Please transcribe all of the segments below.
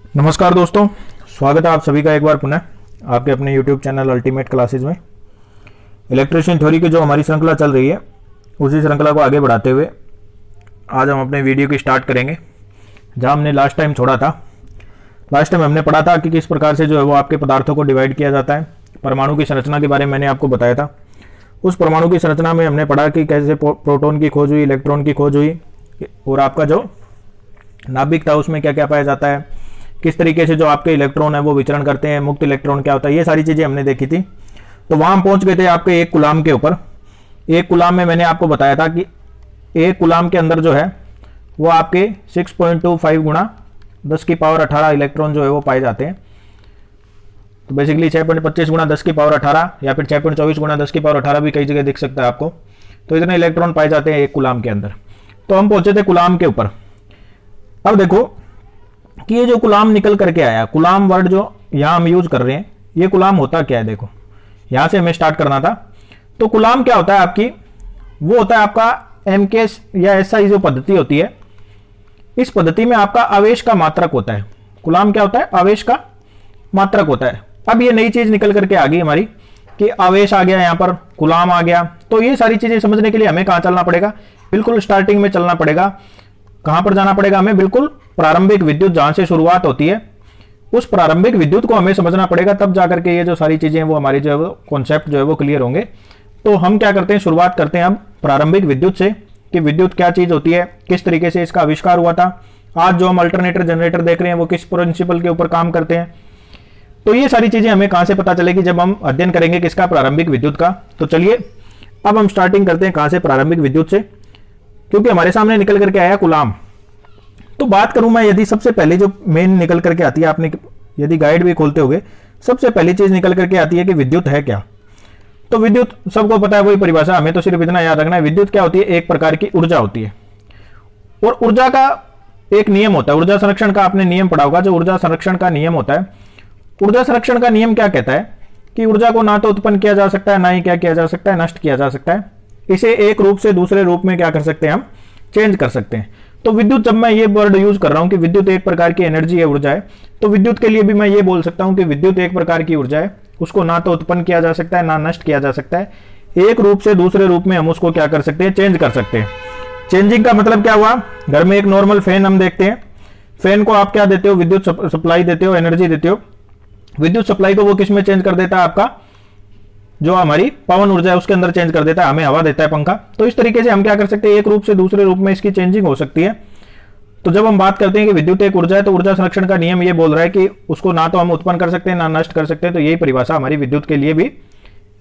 नमस्कार दोस्तों, स्वागत है आप सभी का एक बार पुनः आपके अपने YouTube चैनल अल्टीमेट क्लासेज में। इलेक्ट्रिशियन थ्योरी की जो हमारी श्रृंखला चल रही है, उसी श्रृंखला को आगे बढ़ाते हुए आज हम अपने वीडियो की स्टार्ट करेंगे जहां हमने लास्ट टाइम छोड़ा था। लास्ट टाइम हमने पढ़ा था कि किस प्रकार से जो है वो आपके पदार्थों को डिवाइड किया जाता है। परमाणु की संरचना के बारे में मैंने आपको बताया था। उस परमाणु की संरचना में हमने पढ़ा कि कैसे प्रोटॉन की खोज हुई, इलेक्ट्रॉन की खोज हुई और आपका जो नाभिक था उसमें क्या क्या पाया जाता है, किस तरीके से जो आपके इलेक्ट्रॉन है वो विचरण करते हैं, मुक्त इलेक्ट्रॉन क्या होता है, ये सारी चीजें हमने देखी थी। तो वहां हम पहुंच गए थे आपके एक कूलाम के ऊपर। एक कूलाम में मैंने आपको बताया था कि एक कूलाम के अंदर जो है वो आपके 6.25 गुणा 10 की पावर 18 इलेक्ट्रॉन जो है वो पाए जाते हैं। तो बेसिकली 6.25 गुणा 10 की पावर 18 या फिर 6.24 गुणा 10 की पावर 18 भी कई जगह दिख सकता है आपको। तो इतने इलेक्ट्रॉन पाए जाते हैं एक कूलाम के अंदर। तो हम पहुंचे थे कूलाम के ऊपर। अब देखो कि ये जो कूलाम निकल करके आया, कूलाम वर्ड जो यहां हम यूज कर रहे हैं, ये कूलाम होता क्या है, देखो यहां से हमें स्टार्ट करना था। तो कूलाम क्या होता है आपकी, वो होता है आपका एमकेएस या एसआई जो पद्धति होती है, इस पद्धति में आपका आवेश का मात्रक होता है। कूलाम क्या होता है, आवेश का मात्रक होता है। अब ये नई चीज निकल करके आ गई हमारी कि आवेश आ गया, यहां पर कूलाम आ गया। तो ये सारी चीजें समझने के लिए हमें कहां चलना पड़ेगा, बिल्कुल स्टार्टिंग में चलना पड़ेगा। कहां पर जाना पड़ेगा हमें, बिल्कुल प्रारंभिक विद्युत जहां से शुरुआत होती है उस प्रारंभिक विद्युत को हमें समझना पड़ेगा, तब जाकर के ये जो सारी चीजें वो हमारी जो है वो कॉन्सेप्ट जो है वो क्लियर होंगे। तो हम क्या करते हैं, शुरुआत करते हैं अब प्रारंभिक विद्युत से कि विद्युत क्या चीज होती है, किस तरीके से इसका आविष्कार हुआ था। आज जो हम अल्टरनेटर जनरेटर देख रहे हैं वो किस प्रिंसिपल के ऊपर काम करते हैं। तो ये सारी चीजें हमें कहां से पता चलेगी, जब हम अध्ययन करेंगे किसका, प्रारंभिक विद्युत का। तो चलिए अब हम स्टार्टिंग करते हैं कहां से, प्रारंभिक विद्युत से, क्योंकि हमारे सामने निकल करके आया कूलाम। तो बात करूं मैं, यदि सबसे पहले जो मेन निकल करके आती है, आपने यदि गाइड भी खोलते होगे, सबसे पहली चीज निकल करके आती है कि विद्युत है क्या। तो विद्युत सबको पता है, वही परिभाषा, हमें तो सिर्फ इतना याद रखना है। विद्युत क्या होती है, एक प्रकार की ऊर्जा होती है और ऊर्जा का एक नियम होता है। ऊर्जा संरक्षण का आपने नियम पढ़ा होगा, जो ऊर्जा संरक्षण का नियम होता है। ऊर्जा संरक्षण का नियम क्या कहता है कि ऊर्जा को ना तो उत्पन्न किया जा सकता है, ना ही क्या किया जा सकता है, नष्ट किया जा सकता है। इसे एक रूप से दूसरे रूप में क्या कर सकते हैं, हम चेंज कर सकते हैं। तो विद्युत, जब मैं ये वर्ड यूज कर रहा हूं कि विद्युत एक प्रकार की एनर्जी है, ऊर्जा है, तो विद्युत के लिए भी मैं ये बोल सकता हूं कि विद्युत एक प्रकार की ऊर्जा है, उसको ना तो उत्पन्न किया जा सकता है, ना नष्ट किया जा सकता है। एक रूप से दूसरे रूप में हम उसको क्या कर सकते हैं, चेंज कर सकते हैं। चेंजिंग का मतलब क्या हुआ, घर में एक नॉर्मल फैन हम देखते हैं, फैन को आप क्या देते हो, विद्युत सप्लाई देते हो, एनर्जी देते हो। विद्युत सप्लाई को वो किस में चेंज कर देता है, आपका जो हमारी पवन ऊर्जा है उसके अंदर चेंज कर देता है, हमें हवा देता है पंखा। तो इस तरीके से हम क्या कर सकते हैं, एक रूप से दूसरे रूप में इसकी चेंजिंग हो सकती है। तो जब हम बात करते हैं कि विद्युत एक ऊर्जा है, तो ऊर्जा संरक्षण का नियम ये बोल रहा है कि उसको ना तो हम उत्पन्न कर सकते हैं, ना नष्ट कर सकते हैं। तो यही परिभाषा हमारी विद्युत के लिए भी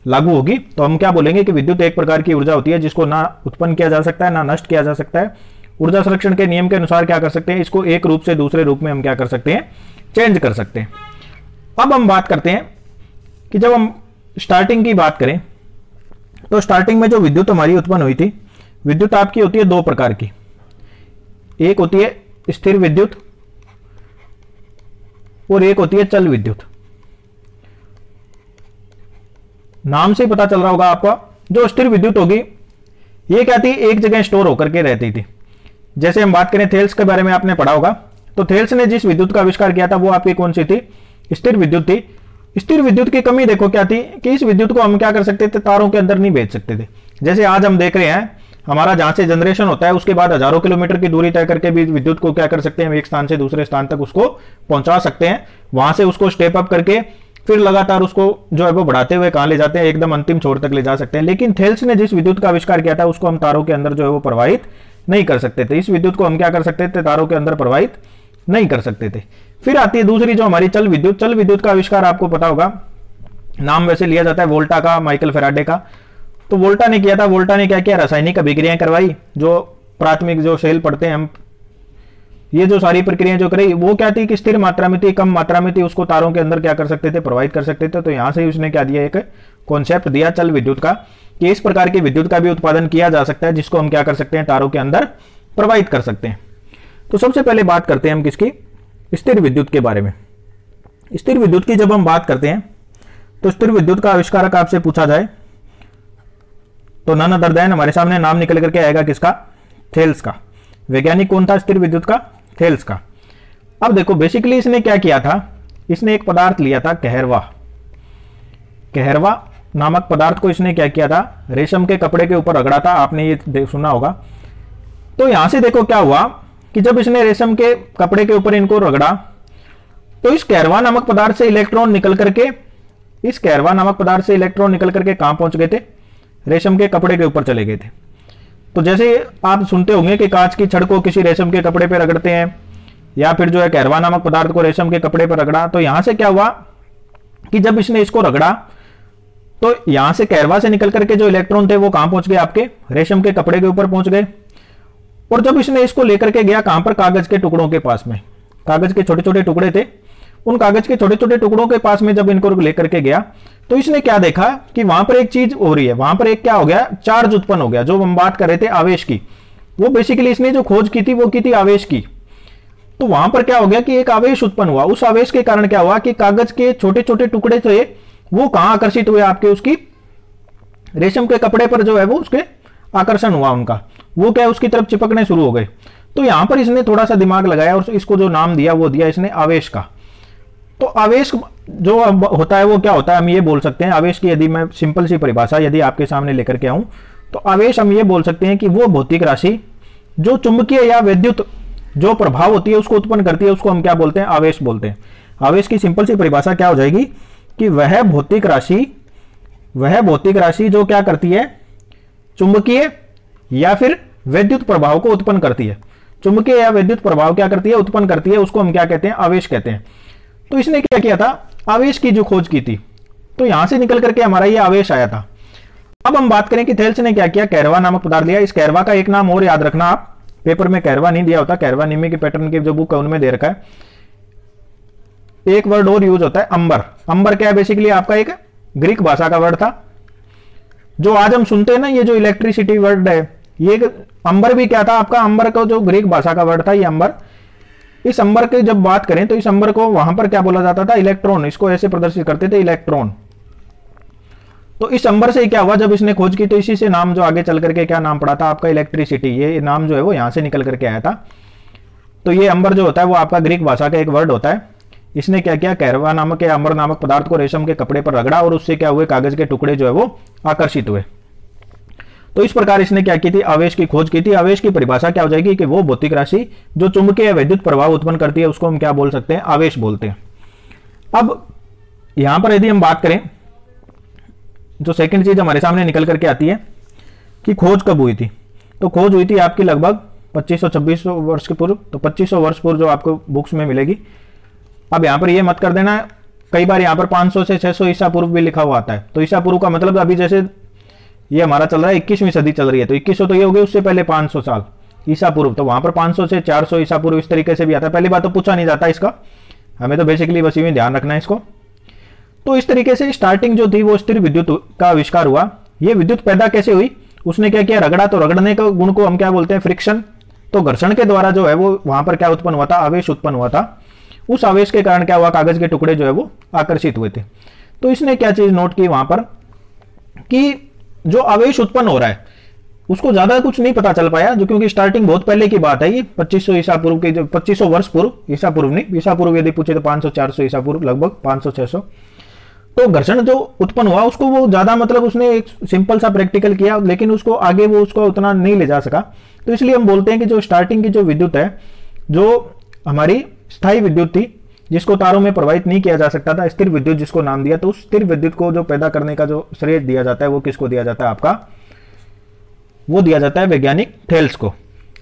लागू होगी। तो हम क्या बोलेंगे कि विद्युत एक प्रकार की ऊर्जा होती है जिसको ना उत्पन्न किया जा सकता है, ना नष्ट किया जा सकता है। ऊर्जा संरक्षण के नियम के अनुसार क्या कर सकते हैं, इसको एक रूप से दूसरे रूप में हम क्या कर सकते हैं, चेंज कर सकते हैं। अब हम बात करते हैं कि जब हम स्टार्टिंग की बात करें, तो स्टार्टिंग में जो विद्युत हमारी उत्पन्न हुई थी, विद्युत आपकी होती है दो प्रकार की। एक होती है स्थिर विद्युत और एक होती है चल विद्युत। नाम से पता चल रहा होगा आपको, जो स्थिर विद्युत होगी ये क्या थी, एक जगह स्टोर होकर के रहती थी। जैसे हम बात करें थेल्स के बारे में आपने पढ़ा होगा, तो थेल्स ने जिस विद्युत का आविष्कार किया था वो आपकी कौन सी थी, स्थिर विद्युत थी। स्थिर विद्युत की कमी देखो क्या थी कि इस विद्युत को हम क्या कर सकते थे, तारों के अंदर नहीं भेज सकते थे। जैसे आज हम देख रहे हैं, हमारा जहां से जनरेशन होता है उसके बाद हजारों किलोमीटर की दूरी तय करके भी विद्युत को क्या कर सकते हैं, एक स्थान से दूसरे स्थान तक उसको पहुंचा सकते हैं। वहां से उसको स्टेप अप करके फिर लगातार उसको जो है वो बढ़ाते हुए कहां ले जाते हैं, एकदम अंतिम छोर तक ले जा सकते हैं। लेकिन थेल्स ने जिस विद्युत का आविष्कार किया था उसको हम तारों के अंदर जो है वो प्रवाहित नहीं कर सकते थे। इस विद्युत को हम क्या कर सकते थे, तारों के अंदर प्रवाहित नहीं कर सकते थे। फिर आती है दूसरी जो हमारी चल विद्युत। चल विद्युत का आविष्कार आपको पता होगा, नाम वैसे लिया जाता है वोल्टा का, माइकल फैराडे का। तो वोल्टा ने किया था, वोल्टा ने क्या किया, रासायनिक अभिक्रियाएं करवाई। जो प्राथमिक जो सेल पढ़ते हैं हम, ये जो सारी प्रक्रियाएं जो करी वो क्या थी कि स्थिर मात्रा में थी, कम मात्रा में थी, उसको तारों के अंदर क्या कर सकते थे, प्रवाहित कर सकते थे। तो यहां से उसने क्या दिया, एक कॉन्सेप्ट दिया चल विद्युत का, कि इस प्रकार की विद्युत का भी उत्पादन किया जा सकता है जिसको हम क्या कर सकते हैं, तारों के अंदर प्रवाहित कर सकते हैं। तो सबसे पहले बात करते हैं हम किसकी, स्थिर विद्युत के बारे में। स्थिर विद्युत की जब हम बात करते हैं, तो स्थिर विद्युत का आविष्कारक आपसे पूछा जाए तो नन अदर देन हमारे सामने नाम निकल करके आएगा किसका, थेल्स का। वैज्ञानिक कौन था स्थिर विद्युत का, थेल्स का। अब देखो बेसिकली इसने क्या किया था, इसने एक पदार्थ लिया था कहरवा। कहरवा नामक पदार्थ को इसने क्या किया था, रेशम के कपड़े के ऊपर रगड़ा था। आपने ये सुना होगा। तो यहां से देखो क्या हुआ कि जब इसने रेशम के कपड़े के ऊपर इनको रगड़ा तो इस कहरवा नामक पदार्थ से इलेक्ट्रॉन निकल करके, इस कहरवा नामक पदार्थ से इलेक्ट्रॉन निकल करके कहां पहुंच गए थे, रेशम के कपड़े के ऊपर चले गए थे। तो जैसे आप सुनते होंगे कि कांच की छड़ को किसी रेशम के कपड़े पर रगड़ते हैं, या फिर जो है कहरवा नामक पदार्थ को रेशम के कपड़े पर रगड़ा। तो यहां से क्या हुआ कि जब इसने इसको रगड़ा तो यहां से कहरवा से निकल करके जो इलेक्ट्रॉन थे वो कहां पहुंच गए, आपके रेशम के कपड़े के ऊपर पहुंच गए। और जब इसने इसको लेकर के गया कहां पर, कागज के टुकड़ों के पास में, कागज के छोटे छोटे टुकड़े थे, उन कागज के छोटे छोटे टुकड़ों के पास में जब इनको लेकर के गया तो इसने क्या देखा कि वहां पर एक चीज हो रही है, वहां पर एक क्या हो गया, चार्ज उत्पन्न हो गया। जो हम बात कर रहे थे आवेश की, वो बेसिकली इसने जो खोज की थी वो की थी आवेश की। तो वहां पर क्या हो गया कि एक आवेश उत्पन्न हुआ। उस आवेश के कारण क्या हुआ कि कागज के छोटे छोटे टुकड़े थे वो कहां आकर्षित हुए, आपके उसकी रेशम के कपड़े पर जो है वो उसके आकर्षण हुआ उनका, वो क्या है उसकी तरफ चिपकने शुरू हो गए। तो यहां पर इसने थोड़ा सा दिमाग लगाया और इसको जो नाम दिया वो दिया इसने आवेश का। तो आवेश जो होता है वो क्या होता है, हम ये बोल सकते हैं आवेश की, यदि मैं सिंपल सी परिभाषा यदि आपके सामने लेकर के आऊं तो आवेश हम ये बोल सकते हैं कि वो भौतिक राशि जो चुंबकीय या विद्युत जो प्रभाव होती है उसको उत्पन्न करती है, उसको हम क्या बोलते हैं, आवेश बोलते हैं। आवेश की सिंपल सी परिभाषा क्या हो जाएगी कि वह भौतिक राशि जो क्या करती है, चुंबकीय या फिर विद्युत प्रभाव को उत्पन्न करती है। चुंबकीय या विद्युत प्रभाव क्या करती है, उत्पन्न करती है, उसको हम क्या कहते हैं, आवेश कहते हैं। तो इसने क्या किया था, आवेश की जो खोज की थी, तो यहां से निकल करके हमारा ये आवेश आया था। अब हम बात करें कि थेल्स ने क्या किया, कहरवा नामक पदार्थ लिया। इस कहरवा का एक नाम और याद रखना, आप पेपर में कहरवा नहीं दिया होता, कहरवा निम्मी के पैटर्न की जो बुक है उनमें दे रखा है। एक वर्ड और यूज होता है, अंबर। अंबर क्या है, बेसिकली आपका एक ग्रीक भाषा का वर्ड था। जो आज हम सुनते हैं ना, ये जो इलेक्ट्रिसिटी वर्ड है, ये अंबर भी क्या था आपका, अंबर का जो ग्रीक भाषा का वर्ड था ये अंबर। इस अंबर की जब बात करें तो इस अंबर को वहां पर क्या बोला जाता था, इलेक्ट्रॉन। इसको ऐसे प्रदर्शित करते थे, इलेक्ट्रॉन। तो इस अंबर से क्या हुआ, जब इसने खोज की तो इसी से नाम जो आगे चल करके क्या नाम पड़ा था आपका, इलेक्ट्रिसिटी। ये नाम जो है वो यहां से निकल करके आया था। तो ये अंबर जो होता है वो आपका ग्रीक भाषा का एक वर्ड होता है। इसने क्या किया, कहरवा नामक या अंबर नामक पदार्थ को रेशम के कपड़े पर रगड़ा और उससे क्या हुए, कागज के टुकड़े जो है वो आकर्षित हुए। तो इस प्रकार इसने क्या की थी, आवेश की खोज की थी। आवेश की परिभाषा क्या हो जाएगी कि वो भौतिक राशि जो चुंबकीय या विद्युत प्रभाव उत्पन्न करती है उसको हम क्या बोल सकते हैं, आवेश बोलते हैं। अब यहां पर यदि हम बात करें, जो सेकंड चीज हमारे सामने निकल करके आती है कि खोज कब हुई थी, तो खोज हुई थी आपकी लगभग 2500-2600 वर्ष के पूर्व। तो 2500 वर्ष पूर्व जो आपको बुक्स में मिलेगी। अब यहां पर ये मत कर देना, कई बार यहां पर 500 से 600 ईसा पूर्व भी लिखा हुआ आता है। तो ईसा पूर्व का मतलब अभी जैसे ये हमारा चल रहा है 21वीं सदी चल रही है, तो 2100 तो ये हो गई, उससे पहले 500 साल ईसा पूर्व। तो वहां पर 500 से 400 ईसा पूर्व इस तरीके से भी आता है। पहली बात तो पूछा नहीं जाता इसका, हमें तो बेसिकली बस यूं ध्यान रखना है इसको। तो इस तरीके से स्टार्टिंग जो थी वो स्थिर विद्युत का आविष्कार हुआ। ये विद्युत पैदा कैसे हुई, उसने क्या किया, रगड़ा। तो रगड़ने का गुण को हम क्या बोलते हैं, फ्रिक्शन। तो घर्षण के द्वारा जो है वो वहां पर क्या उत्पन्न हुआ था, आवेश उत्पन्न हुआ था। उस आवेश के कारण क्या हुआ, कागज के टुकड़े जो है वो आकर्षित हुए थे। तो इसने क्या चीज नोट की वहां पर कि जो आवेश उत्पन्न हो रहा है उसको ज्यादा कुछ नहीं पता चल पाया, जो क्योंकि स्टार्टिंग बहुत पहले की बात है। ये 2500 ईसा पूर्व की, जो 2500 वर्ष पूर्व, ईसा पूर्व नहीं, ईसा पूर्व यदि पूछे तो 500-400 ईसा पूर्व, लगभग 500-600। तो घर्षण जो उत्पन्न हुआ उसको वो ज्यादा मतलब उसने एक सिंपल सा प्रैक्टिकल किया, लेकिन उसको आगे वो उसको उतना नहीं ले जा सका। तो इसलिए हम बोलते हैं कि जो स्टार्टिंग की जो विद्युत है, जो हमारी स्थायी विद्युत थी, जिसको तारों में प्रवाहित नहीं किया जा सकता था, स्थिर विद्युत जिसको नाम दिया, तो उस स्थिर विद्युत को जो पैदा करने का जो श्रेय दिया जाता है वो किसको दिया जाता है, आपका वो दिया जाता है वैज्ञानिक थेल्स को।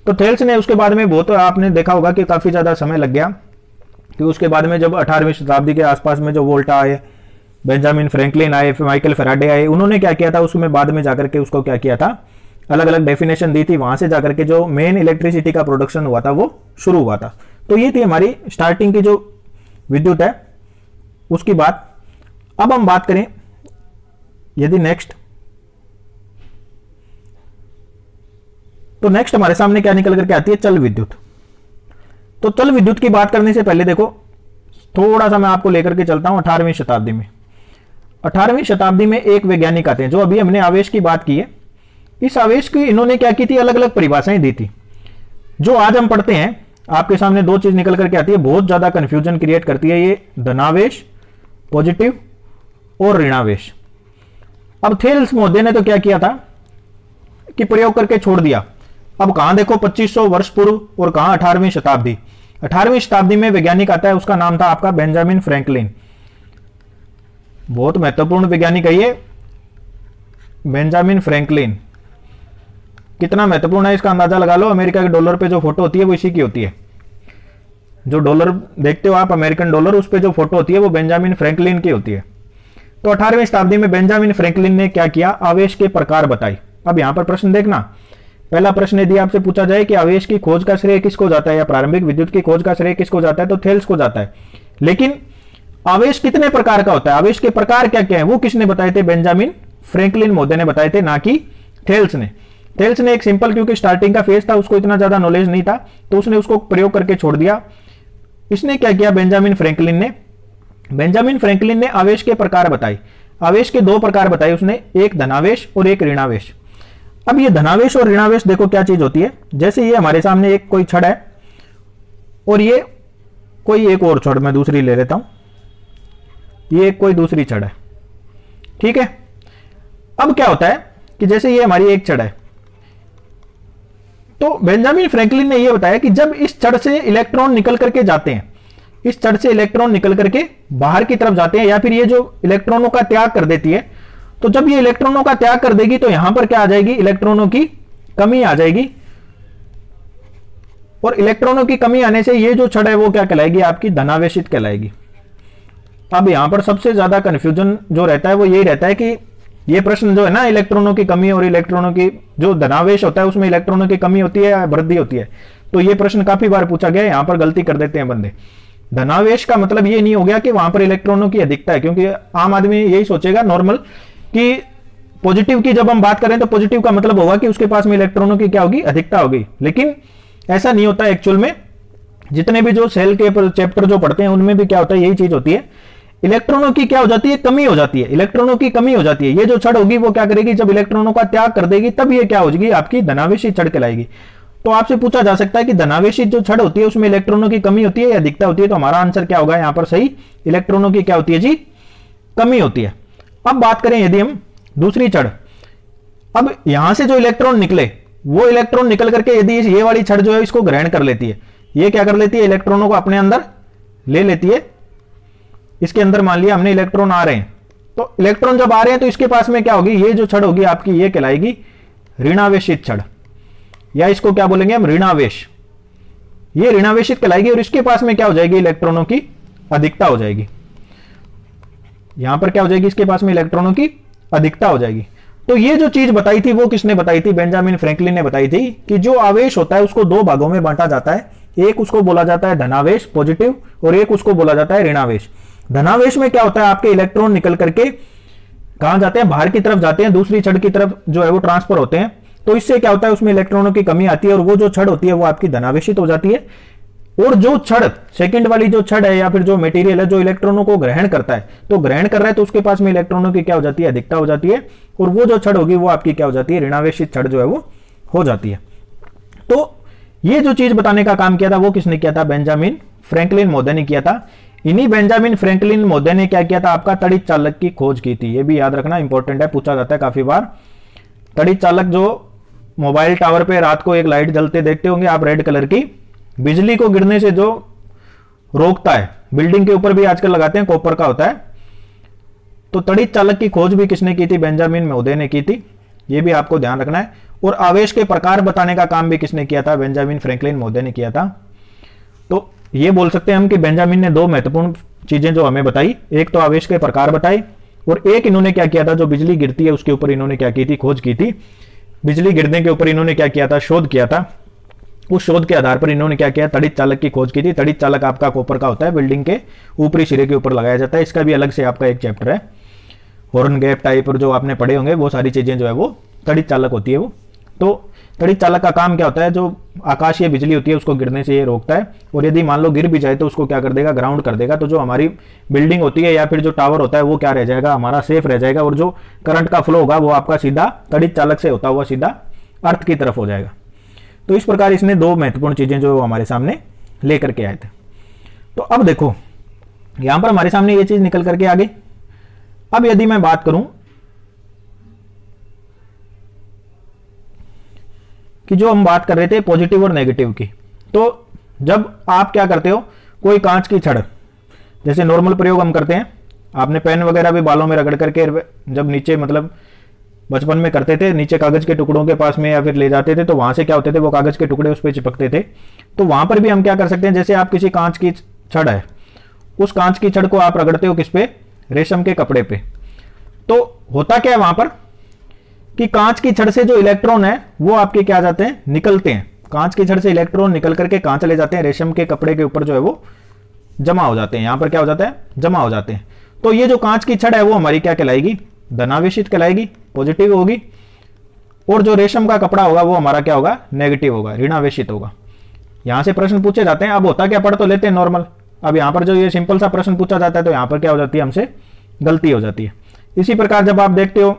तो थेल्स ने उसके बाद में बहुत, आपने देखा होगा कि काफी ज्यादा समय लग गया, कि उसके बाद में जब 18वीं शताब्दी के आसपास में जो वोल्टा आए, बेंजामिन फ्रैंकलिन आए, माइकल फैराडे आए, उन्होंने क्या किया था, उसमें बाद में जाकर के उसको क्या किया था, अलग अलग डेफिनेशन दी थी। वहां से जाकर के जो मेन इलेक्ट्रिसिटी का प्रोडक्शन हुआ था वो शुरू हुआ था। तो ये थी हमारी स्टार्टिंग की जो विद्युत है उसकी बात। अब हम बात करें यदि नेक्स्ट, तो नेक्स्ट हमारे सामने क्या निकल करके आती है, चल विद्युत। तो चल विद्युत की बात करने से पहले देखो थोड़ा सा मैं आपको लेकर के चलता हूं 18वीं शताब्दी में। 18वीं शताब्दी में एक वैज्ञानिक आते हैं, जो अभी हमने आवेश की बात की है, इस आवेश की इन्होंने क्या की थी, अलग अलग परिभाषाएं दी थी। जो आज हम पढ़ते हैं आपके सामने दो चीज निकल करके आती है, बहुत ज्यादा कंफ्यूजन क्रिएट करती है ये, धनावेश पॉजिटिव और ऋणावेश। अब थेल्स महोदय ने तो क्या किया था कि प्रयोग करके छोड़ दिया। अब कहां देखो 2500 वर्ष पूर्व और कहां 18वीं शताब्दी। 18वीं शताब्दी में वैज्ञानिक आता है, उसका नाम था आपका बेंजामिन फ्रैंकलिन। बहुत महत्वपूर्ण वैज्ञानिक है ये बेंजामिन फ्रैंकलिन। कितना महत्वपूर्ण है इसका अंदाजा लगा लो, अमेरिका के डॉलर पे जो फोटो होती है वो इसी की होती है। जो डॉलर देखते हो आप अमेरिकन डॉलर, उस पे जो फोटो होती है वो बेंजामिन फ्रैंकलिन की होती है। तो 18वीं शताब्दी में बेंजामिन फ्रैंकलिन ने क्या किया, आवेश के प्रकार बताई। अब यहां पर प्रश्न देखना, पहला प्रश्न यदि आपसे पूछा जाए कि आवेश की खोज का श्रेय किसको जाता है या प्रारंभिक विद्युत की खोज का श्रेय किसको जाता है, तो थेल्स को जाता है। लेकिन आवेश कितने प्रकार का होता है, आवेश के प्रकार क्या क्या है, वो किसने बताए थे, बेंजामिन फ्रैंकलिन महोदय ने बताए थे, ना कि थेल्स ने। थेल्स ने एक सिंपल, क्योंकि स्टार्टिंग का फेज था, उसको इतना ज्यादा नॉलेज नहीं था, तो उसने उसको प्रयोग करके छोड़ दिया। इसने क्या किया, बेंजामिन फ्रैंकलिन ने आवेश के प्रकार बताए। आवेश के दो प्रकार बताए उसने, एक धनावेश और एक ऋणावेश। अब ये धनावेश और ऋणावेश देखो क्या चीज होती है। जैसे ये हमारे सामने एक कोई छड़ है और ये कोई एक और छड़, मैं दूसरी ले लेता हूं, ये कोई दूसरी छड़ है, ठीक है। अब क्या होता है कि जैसे ये हमारी एक छड़ है, तो बेंजामिन फ्रैंकलिन ने यह बताया कि जब इस छड़ से इलेक्ट्रॉन निकल करके जाते हैं, इस छड़ से इलेक्ट्रॉन निकल करके बाहर की तरफ जाते हैं, या फिर ये जो इलेक्ट्रॉनों का त्याग कर देती है, तो जब ये इलेक्ट्रॉनों का त्याग कर देगी तो यहां पर क्या आ जाएगी, इलेक्ट्रॉनों की कमी आ जाएगी। और इलेक्ट्रॉनों की कमी आने से ये जो छड़ है वो क्या कहलाएगी, आपकी धनावेशित कहलाएगी। अब यहां पर सबसे ज्यादा कंफ्यूजन जो रहता है वो यही रहता है कि ये प्रश्न जो है ना, इलेक्ट्रॉनों की कमी और इलेक्ट्रॉनों की, जो धनावेश होता है उसमें इलेक्ट्रॉनों की कमी होती है या वृद्धि होती है, तो ये प्रश्न काफी बार पूछा गया है। यहां पर गलती कर देते हैं बंदे। धनावेश का मतलब ये नहीं हो गया कि वहां पर इलेक्ट्रॉनों की अधिकता है, क्योंकि आम आदमी यही सोचेगा नॉर्मल कि पॉजिटिव की जब हम बात करें तो पॉजिटिव का मतलब होगा कि उसके पास में इलेक्ट्रॉनों की क्या होगी, अधिकता होगी। लेकिन ऐसा नहीं होता एक्चुअल में। जितने भी जो सेल के चैप्टर जो पढ़ते हैं उनमें भी क्या होता है, यही चीज होती है, इलेक्ट्रॉनों की क्या हो जाती है, कमी हो जाती है। इलेक्ट्रॉनों की कमी हो जाती है। ये जो छड़ होगी वो क्या करेगी, जब इलेक्ट्रॉनों का त्याग कर देगी तब ये क्या हो जाएगी, आपकी धनावेशी छड़ कहलाएगी। तो आपसे पूछा जा सकता है कि धनावेशी जो छड़ होती है उसमें इलेक्ट्रॉनों की कमी होती है या अधिकता होती है, तो हमारा आंसर क्या होगा यहां पर सही, इलेक्ट्रॉनों की क्या होती है जी, कमी होती है। अब बात करें यदि हम दूसरी छड़, अब यहां से जो इलेक्ट्रॉन निकले वो इलेक्ट्रॉन निकल करके यदि ये वाली छड़ जो है इसको ग्रहण कर लेती है, ये क्या कर लेती है, इलेक्ट्रॉनों को अपने अंदर ले लेती है। इसके अंदर मान लिया हमने इलेक्ट्रॉन आ रहे हैं, तो इलेक्ट्रॉन जब आ रहे हैं तो इसके पास में क्या होगी, ये जो छड़ होगी आपकी ये कहलाएगी ऋणावेशित छड़, या इसको क्या बोलेंगे हम, ऋणावेश। ये ऋणावेशित कहलाएगी और इसके पास में क्या हो जाएगी, इलेक्ट्रॉनों की अधिकता हो जाएगी। यहां पर क्या हो जाएगी, इसके पास में इलेक्ट्रॉनों की अधिकता हो जाएगी। तो ये जो चीज बताई थी वो किसने बताई थी, बेंजामिन फ्रैंकलिन ने बताई थी कि जो आवेश होता है उसको दो भागों में बांटा जाता है। एक उसको बोला जाता है धनावेश पॉजिटिव, और एक उसको बोला जाता है ऋणावेश। धनावेश में क्या होता है, आपके इलेक्ट्रॉन निकल करके कहां जाते हैं, बाहर की तरफ जाते हैं, दूसरी छड़ की तरफ जो है वो ट्रांसफर होते हैं। तो इससे क्या होता है, उसमें इलेक्ट्रॉनों की कमी आती है और वो जो छड़ होती है वो आपकी धनावेशित हो जाती है। और जो छड़ सेकंड वाली जो छड़ है या फिर जो मटेरियल है जो इलेक्ट्रॉनों को ग्रहण करता है, तो ग्रहण कर रहा है तो उसके पास में इलेक्ट्रॉनों की क्या हो जाती है, अधिकता हो जाती है। और वो जो छड़ होगी वो आपकी क्या हो जाती है, ऋणावेशित छड़ जो है वो हो जाती है। तो ये जो चीज बताने का काम किया था वो किसने किया था, बेंजामिन फ्रैंकलिन महोदय ने किया था। इन्हीं बेंजामिन फ्रैंकलिन महोदय ने क्या किया था, आपका तड़ित चालक की खोज की थी। ये भी याद रखना इंपॉर्टेंट है, पूछा जाता है काफी बार। तड़ित चालक जो मोबाइल टावर पे रात को एक लाइट जलते देखते होंगे आप, रेड कलर की, बिजली को गिरने से जो रोकता है, बिल्डिंग के ऊपर भी आजकल लगाते हैं, कॉपर का होता है। तो तड़ित चालक की खोज भी किसने की थी, बेंजामिन महोदय ने की थी। यह भी आपको ध्यान रखना है। और आवेश के प्रकार बताने का काम भी किसने किया था, बेंजामिन फ्रैंकलिन महोदय ने किया था। तो ये बोल सकते हैं हम कि बेंजामिन ने दो महत्वपूर्ण चीजें जो हमें बताई, एक तो आवेश के प्रकार बताए और एक इन्होंने क्या किया था, जो बिजली गिरती है उसके ऊपर इन्होंने क्या की थी, खोज की थी। बिजली गिरने के ऊपर इन्होंने क्या किया था, शोध किया था। उस शोध के आधार पर इन्होंने क्या किया, तड़ित चालक की खोज की थी। तड़ित चालक आपका कॉपर का होता है, बिल्डिंग के ऊपरी सिरे के ऊपर लगाया जाता है। इसका भी अलग से आपका एक चैप्टर है, हॉर्न गैप टाइप और जो आपने पढ़े होंगे वो सारी चीजें जो है वो तड़ित चालक होती है वो। तो तड़ित चालक का काम क्या होता है, जो आकाशीय बिजली होती है उसको गिरने से ये रोकता है। और यदि मान लो गिर भी जाए तो उसको क्या कर देगा, ग्राउंड कर देगा। तो जो हमारी बिल्डिंग होती है या फिर जो टावर होता है वो क्या रह जाएगा, हमारा सेफ रह जाएगा। और जो करंट का फ्लो होगा वो आपका सीधा तड़ित चालक से होता हुआ सीधा अर्थ की तरफ हो जाएगा। तो इस प्रकार इसने दो महत्वपूर्ण चीजें जो हमारे सामने लेकर के आए थे। तो अब देखो यहां पर हमारे सामने ये चीज निकल करके आ गई। अब यदि मैं बात करूं कि जो हम बात कर रहे थे पॉजिटिव और नेगेटिव की, तो जब आप क्या करते हो, कोई कांच की छड़, जैसे नॉर्मल प्रयोग हम करते हैं, आपने पेन वगैरह भी बालों में रगड़ करके जब नीचे मतलब बचपन में करते थे, नीचे कागज के टुकड़ों के पास में या फिर ले जाते थे, तो वहां से क्या होते थे, वो कागज के टुकड़े उस पर चिपकते थे। तो वहां पर भी हम क्या कर सकते हैं, जैसे आप किसी कांच की छड़ है, उस कांच की छड़ को आप रगड़ते हो किस पे, रेशम के कपड़े पे। तो होता क्या है वहां पर कि कांच की छड़ से जो इलेक्ट्रॉन है वो आपके क्या जाते हैं, निकलते हैं। कांच की छड़ से इलेक्ट्रॉन निकल करके कहां चले जाते हैं, रेशम के कपड़े के ऊपर जो है वो जमा हो जाते हैं। यहां पर क्या हो जाता है, जमा हो जाते हैं। तो ये जो कांच की छड़ है वो हमारी क्या कहलाएगी, धनावेशित कहलाएगी, पॉजिटिव होगी। और जो रेशम का कपड़ा होगा वो हमारा क्या होगा, नेगेटिव होगा, ऋणावेशित होगा। यहां से प्रश्न पूछे जाते हैं। अब होता क्या, पढ़ तो लेते हैं नॉर्मल, अब यहां पर जो ये सिंपल सा प्रश्न पूछा जाता है तो यहां पर क्या हो जाती है, हमसे गलती हो जाती है। इसी प्रकार जब आप देखते हो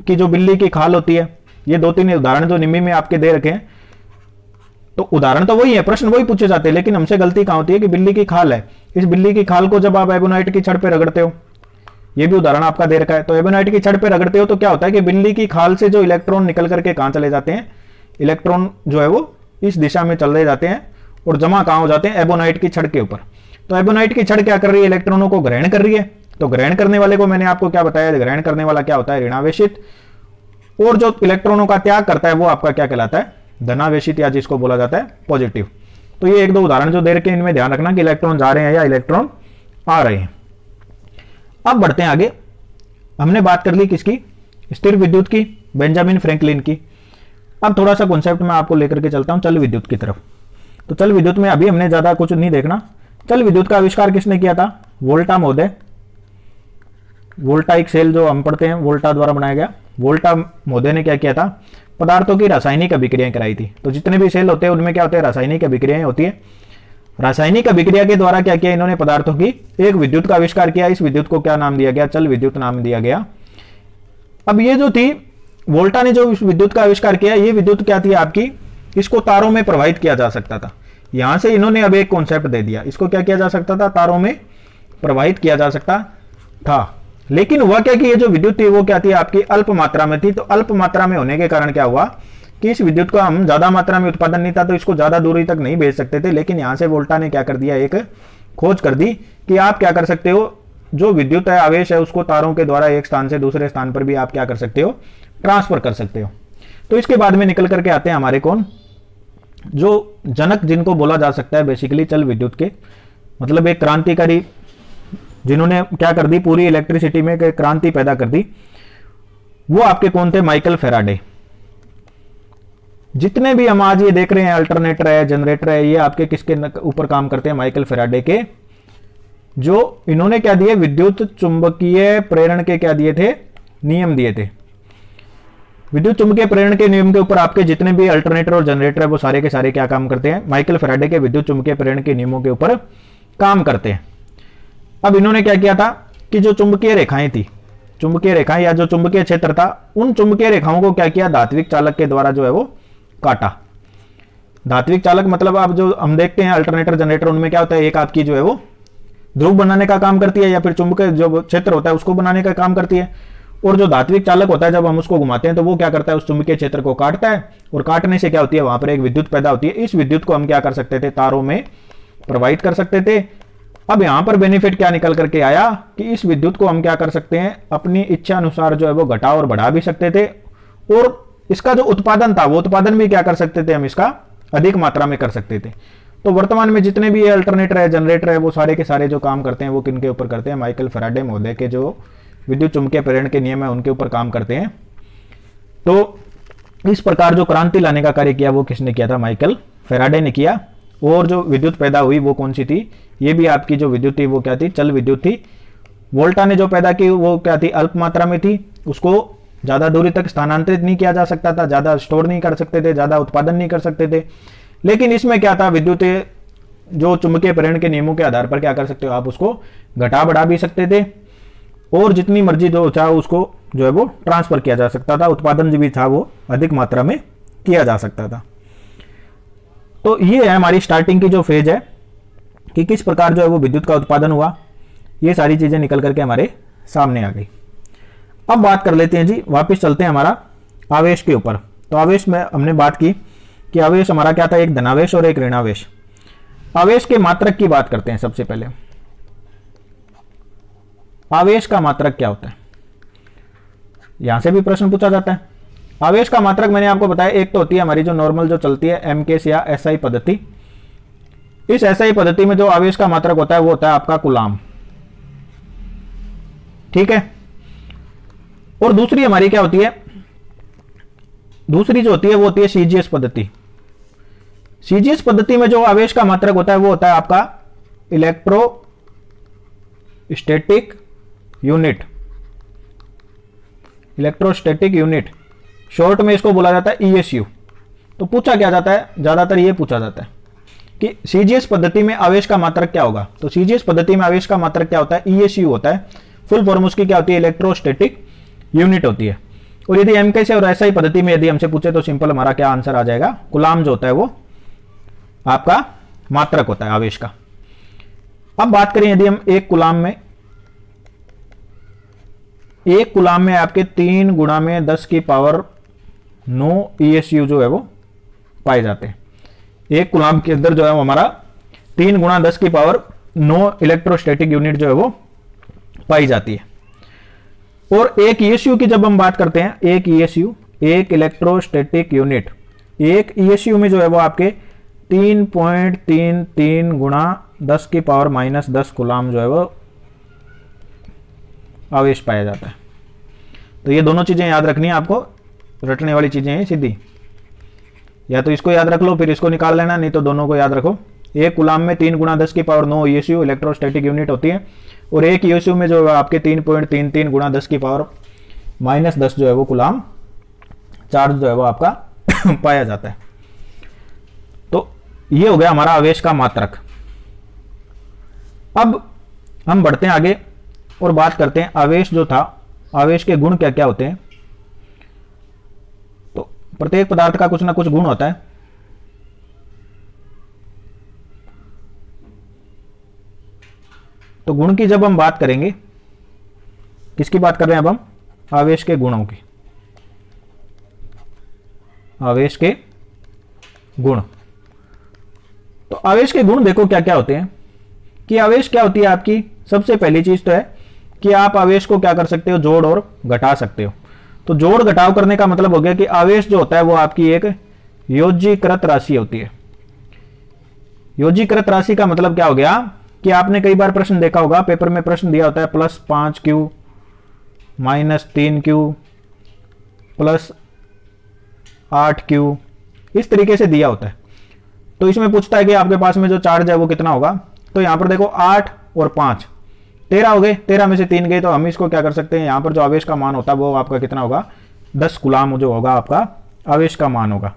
कि जो बिल्ली की खाल होती है, ये 2-3 उदाहरण जो निम्मी में आपके दे रखे हैं, तो उदाहरण तो वही है, प्रश्न वही पूछे जाते हैं, लेकिन हमसे गलती कहां होती है कि बिल्ली की खाल है, इस बिल्ली की खाल को जब आप एबोनाइट की छड़ पे रगड़ते हो, ये भी उदाहरण आपका दे रखा है, तो एबोनाइट की छड़ पे रगड़ते हो तो क्या होता है कि बिल्ली की खाल से जो इलेक्ट्रॉन निकल करके कहां चले जाते हैं, इलेक्ट्रॉन जो है वो इस दिशा में चले जाते हैं और जमा कहां हो जाते हैं, एबोनाइट की छड़ के ऊपर। तो एबोनाइट की छड़ क्या कर रही है, इलेक्ट्रॉनों को ग्रहण कर रही है। तो ग्रहण करने वाले को मैंने आपको क्या बताया, ग्रहण करने वाला क्या होता है, ऋणावेशित, और जो इलेक्ट्रॉनों का त्याग करता है वो आपका क्या कहलाता है, धनावेशित, या जिसको बोला जाता है पॉजिटिव। तो ये 1-2 उदाहरण जो दे रखे हैं, इनमें ध्यान रखना कि इलेक्ट्रॉन जा रहे हैं या इलेक्ट्रॉन आ रहे हैं। अब बढ़ते हैं आगे। हमने बात कर ली किसकी, स्थिर विद्युत की, बेंजामिन फ्रैंकलिन की। अब थोड़ा सा कॉन्सेप्ट में आपको लेकर के चलता हूं चल विद्युत की तरफ। तो चल विद्युत में अभी हमने ज्यादा कुछ नहीं देखना। चल विद्युत का आविष्कार किसने किया था, वोल्टा महोदय। वोल्टा एक सेल जो हम पढ़ते हैं वोल्टा द्वारा बनाया गया, वोल्टा महोदय ने क्या किया था, पदार्थों की रासायनिक अभिक्रियाएं कराई थी। तो जितने भी सेल होते हैं उनमें क्या होते हैं, रासायनिक अभिक्रियाएं होती है। रासायनिक अभिक्रिया के द्वारा क्या किया इन्होंने, पदार्थों की एक विद्युत का आविष्कार किया। इस विद्युत को क्या नाम दिया गया, चल विद्युत नाम दिया गया। अब ये जो थी वोल्टा ने जो विद्युत का आविष्कार किया, ये विद्युत क्या थी आपकी, इसको तारों में प्रवाहित किया जा सकता था। यहां से इन्होंने अब एक कॉन्सेप्ट दे दिया, इसको क्या किया जा सकता था, तारों में प्रवाहित किया जा सकता था। लेकिन हुआ क्या कि ये जो विद्युत थी वो क्या थी आपकी, अल्प मात्रा में थी। तो अल्प मात्रा में होने के कारण क्या हुआ कि इस विद्युत का हम ज्यादा मात्रा में उत्पादन नहीं था, तो इसको ज्यादा दूरी तक नहीं भेज सकते थे। लेकिन यहां से वोल्टा ने क्या कर दिया, एक खोज कर दी कि आप क्या कर सकते हो, जो विद्युत है आवेश है उसको तारों के द्वारा एक स्थान से दूसरे स्थान पर भी आप क्या कर सकते हो, ट्रांसफर कर सकते हो। तो इसके बाद में निकल करके आते हैं हमारे कौन, जो जनक जिनको बोला जा सकता है बेसिकली चल विद्युत के, मतलब एक क्रांतिकारी जिन्होंने क्या कर दी, पूरी इलेक्ट्रिसिटी में क्रांति पैदा कर दी, वो आपके कौन थे, माइकल फैराडे। जितने भी हम आज ये देख रहे हैं अल्टरनेटर है, जनरेटर है, ये आपके किसके ऊपर काम करते हैं, माइकल फैराडे के। जो इन्होंने क्या दिए, विद्युत चुंबकीय प्रेरण के क्या दिए थे, नियम दिए थे। विद्युत चुंबकीय प्रेरण के नियम के ऊपर आपके जितने भी अल्टरनेटर और जनरेटर है वो सारे के सारे क्या काम करते हैं, माइकल फैराडे के विद्युत चुंबकीय प्रेरण के नियमों के ऊपर काम करते हैं। अब इन्होंने क्या किया था कि जो चुंबकीय रेखाएं थी, चुंबकीय रेखाएं या जो चुंबकीय क्षेत्र था, उन चुंबकीय रेखाओं को क्या किया, धात्विक चालक के द्वारा जो है वो काटा। धात्विक चालक मतलब आप जो हम देखते हैं अल्टरनेटर जनरेटर, उनमें क्या होता है, एक आपकी जो है वो ध्रुव बनाने का काम करती है, या फिर चुंबकीय जो क्षेत्र होता है उसको बनाने का काम करती है। और जो धात्विक चालक होता है जब हम उसको घुमाते हैं तो वो क्या करता है, उस चुंबकीय क्षेत्र को काटता है, और काटने से क्या होती है, वहां पर एक विद्युत पैदा होती है। इस विद्युत को हम क्या कर सकते थे, तारों में प्रवाहित कर सकते थे। अब यहां पर बेनिफिट क्या निकल करके आया कि इस विद्युत को हम क्या कर सकते हैं, अपनी इच्छा अनुसार जो है वो घटा और बढ़ा भी सकते थे, और इसका जो उत्पादन था वो उत्पादन भी क्या कर सकते थे, हम इसका अधिक मात्रा में कर सकते थे। तो वर्तमान में जितने भी अल्टरनेटर है, जनरेटर है, वो सारे के सारे जो काम करते हैं वो किन के ऊपर करते हैं, माइकल फैराडे महोदय के जो विद्युत चुंबकीय प्रेरण के नियम है उनके ऊपर काम करते हैं। तो इस प्रकार जो क्रांति लाने का कार्य किया वो किसने किया था, माइकल फैराडे ने किया। और जो विद्युत पैदा हुई वो कौन सी थी, ये भी आपकी जो विद्युत थी वो क्या थी, चल विद्युत थी। वोल्टा ने जो पैदा की वो क्या थी, अल्प मात्रा में थी, उसको ज्यादा दूरी तक स्थानांतरित नहीं किया जा सकता था, ज्यादा स्टोर नहीं कर सकते थे, ज्यादा उत्पादन नहीं कर सकते थे। लेकिन इसमें क्या था, विद्युत जो चुंबकीय प्रेरण के नियमों के आधार पर क्या कर सकते हो, आप उसको घटा बढ़ा भी सकते थे, और जितनी मर्जी जो चाहे उसको जो है वो ट्रांसफर किया जा सकता था, उत्पादन जो भी था वो अधिक मात्रा में किया जा सकता था। तो ये है हमारी स्टार्टिंग की जो फेज है, कि किस प्रकार जो है वो विद्युत का उत्पादन हुआ, ये सारी चीजें निकल करके हमारे सामने आ गई। अब बात कर लेते हैं जी, वापस चलते हैं हमारा आवेश के ऊपर। तो आवेश में हमने बात की कि आवेश हमारा क्या था, एक धनावेश और एक ऋणावेश। आवेश के मात्रक की बात करते हैं सबसे पहले। आवेश का मात्रक क्या होता है, यहां से भी प्रश्न पूछा जाता है। आवेश का मात्रक मैंने आपको बताया, एक तो होती है हमारी जो नॉर्मल जो चलती है एमकेस या एसआई पद्धति। इस एसआई पद्धति में जो आवेश का मात्रक होता है वो होता है आपका कूलाम, ठीक है। और दूसरी हमारी क्या होती है, दूसरी जो होती है वो होती है सीजीएस पद्धति। सीजीएस पद्धति में जो आवेश का मात्रक होता है वो होता है आपका electrostatic unit. Electrostatic unit, short में इसको बोला जाता है ईएसयू। तो पूछा क्या जाता है, ज्यादातर ये पूछा जाता है कि सीजीएस पद्धति में आवेश का मात्रक क्या होगा। तो सीजीएस पद्धति में आवेश का मात्रक क्या होता है, ईएसयू होता है। फुल फॉर्म उसकी क्या होती है, इलेक्ट्रोस्टैटिक यूनिट होती है। और यदि एमके और एसआई पद्धति में यदि हमसे पूछे तो सिंपल हमारा क्या आंसर आ जाएगा, कूलाम जो होता है वो आपका मात्रक होता है आवेश का। अब बात करें यदि हम एक कूलाम में आपके 3 गुणा में 10 की पावर 9 ईएसयू जो है वो पाए जाते हैं। एक कूलाम के अंदर जो है वो हमारा 3 गुणा 10 की पावर 9 इलेक्ट्रोस्टैटिक यूनिट जो है वो पाई जाती है। और एक ईएसयू की जब हम बात करते हैं, एक ईएसयू, एक इलेक्ट्रोस्टैटिक यूनिट, एक ईएसयू में जो है वो आपके 3.33 गुणा 10 की पावर -10 कूलाम जो है वो आवेश पाया जाता है। तो ये दोनों चीजें याद रखनी है आपको, रटने वाली चीजें हैं सीधी, या तो इसको याद रख लो फिर इसको निकाल लेना, नहीं तो दोनों को याद रखो। एक कूलाम में 3 गुणा 10 की पावर 9 ईएसयू इलेक्ट्रोस्टैटिक यूनिट होती है, और एक ईएसयू में जो है आपके 3.33 गुणा 10 की पावर -10 जो है वो कूलाम चार्ज जो है वो आपका पाया जाता है। तो ये हो गया हमारा आवेश का मात्रक। अब हम बढ़ते हैं आगे और बात करते हैं आवेश जो था, आवेश के गुण क्या क्या होते हैं। तो प्रत्येक पदार्थ का कुछ ना कुछ गुण होता है। तो गुण की जब हम बात करेंगे, किसकी बात कर रहे हैं अब हम, आवेश के गुणों की। आवेश के गुण, तो आवेश के गुण देखो क्या क्या होते हैं कि आवेश क्या होती है आपकी, सबसे पहली चीज तो है कि आप आवेश को क्या कर सकते हो, जोड़ और घटा सकते हो। तो जोड़ घटाव करने का मतलब हो गया कि आवेश जो होता है वो आपकी एक योजीकृत राशि होती है। योजीकृत राशि का मतलब क्या हो गया कि आपने कई बार प्रश्न देखा होगा, पेपर में प्रश्न दिया होता है +5Q -3Q +8Q, इस तरीके से दिया होता है। तो इसमें पूछता है कि आपके पास में जो चार्ज है वो कितना होगा। तो यहां पर देखो 8 और 5 13 हो गए, 13 में से 3 गए, तो हम इसको क्या कर सकते हैं, यहां पर जो आवेश का मान होता है वो आपका कितना होगा, 10 कूलाम जो होगा आपका आवेश का मान होगा।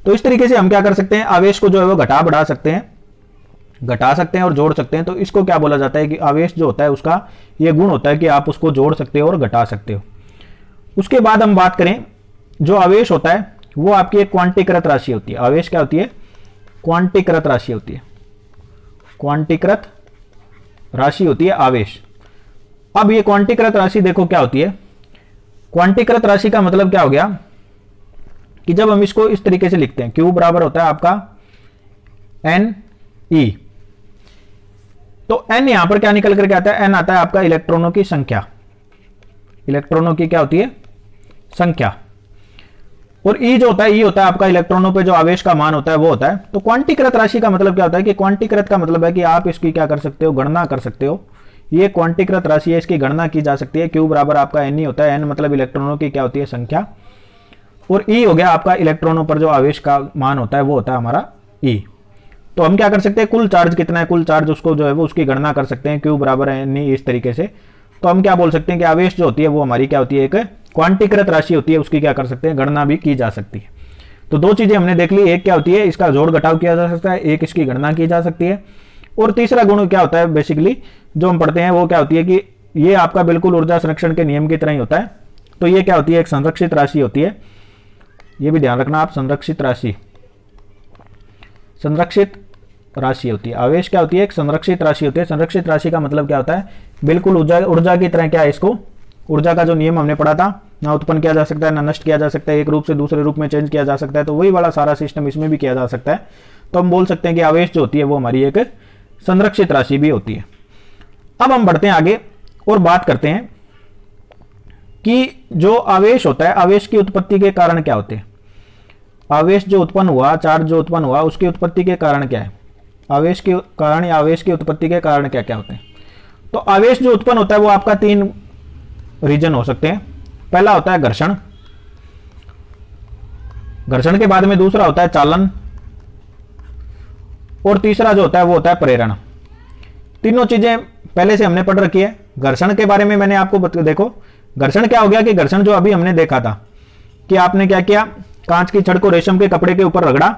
तो इस तरीके से हम क्या कर सकते हैं, आवेश को जो है वो घटा बढ़ा सकते हैं, घटा सकते हैं और जोड़ सकते हैं। तो इसको क्या बोला जाता है कि आवेश जो होता है उसका ये गुण होता है कि आप उसको जोड़ सकते हो और घटा सकते हो। उसके बाद हम बात करें, जो आवेश होता है वो आपकी एक क्वांटीकृत राशि होती है। आवेश क्या होती है, क्वांटीकृत राशि होती है, क्वांटीकृत राशि होती है आवेश। अब ये क्वांटीकृत राशि देखो क्या होती है, क्वांटीकृत राशि का मतलब क्या हो गया कि जब हम इसको इस तरीके से लिखते हैं, Q बराबर होता है आपका NE, तो N यहां पर क्या निकल करके आता है, N आता है आपका इलेक्ट्रॉनों की संख्या, इलेक्ट्रॉनों की क्या होती है, संख्या। और E जो होता है, E होता है आपका इलेक्ट्रॉनों पे जो आवेश का मान होता है वो होता है। तो क्वांटीकृत राशि का मतलब क्या होता है कि क्वांटीकृत का मतलब है कि आप इसकी क्या कर सकते हो, गणना कर सकते हो। ये क्वांटीकृत राशि है, इसकी गणना की जा सकती है। Q बराबर आपका Ne होता है, N मतलब इलेक्ट्रॉनों की क्या होती है, संख्या, और E हो गया आपका इलेक्ट्रॉनों पर जो आवेश का मान होता है वो होता है हमारा E। तो हम क्या कर सकते हैं, कुल चार्ज कितना है, कुल चार्ज उसको जो है वो उसकी गणना कर सकते हैं, Q बराबर Ne इस तरीके से। तो हम क्या बोल सकते हैं कि आवेश जो होती है वो हमारी क्या होती है, एक क्वांटीकृत राशि होती है, उसकी क्या कर सकते हैं, गणना भी की जा सकती है। तो दो चीजें हमने देख ली, एक क्या होती है, इसका जोड़ घटाव किया जा सकता है, एक इसकी गणना की जा सकती है। और तीसरा गुण क्या होता है बेसिकली जो हम पढ़ते हैं वो क्या होती है कि ये आपका बिल्कुल ऊर्जा संरक्षण के नियम की तरह ही होता है। तो ये क्या होती है, एक संरक्षित राशि होती है, ये भी ध्यान रखना आप, संरक्षित राशि, संरक्षित राशि होती है। आवेश क्या होती है? एक संरक्षित राशि होती है। संरक्षित राशि का मतलब क्या होता है? बिल्कुल ऊर्जा की तरह क्या है इसको, ऊर्जा का जो नियम हमने पढ़ा था, ना उत्पन्न किया जा सकता है ना नष्ट किया जा सकता है, एक रूप से दूसरे रूप में चेंज किया जा सकता है, तो वही वाला सारा सिस्टम इसमें भी किया जा सकता है। तो हम बोल सकते हैं कि आवेश जो होती है वो हमारी एक संरक्षित राशि भी होती है। अब हम बढ़ते हैं आगे और बात करते हैं कि जो आवेश होता है, आवेश की उत्पत्ति के कारण क्या होते हैं? आवेश जो उत्पन्न हुआ, चार्ज जो उत्पन्न हुआ, उसकी उत्पत्ति के कारण क्या है? आवेश के कारण या आवेश की उत्पत्ति के कारण क्या क्या होते हैं? तो आवेश जो उत्पन्न होता है वो आपका 3 रीजन हो सकते हैं। पहला होता है घर्षण, घर्षण के बाद में दूसरा होता है चालन, और तीसरा जो होता है वो होता है प्रेरण। तीनों चीजें पहले से हमने पढ़ रखी है। घर्षण के बारे में मैंने आपको देखो, घर्षण क्या हो गया कि घर्षण जो अभी हमने देखा था कि आपने क्या किया, कांच की छड़ को रेशम के कपड़े के ऊपर रगड़ा,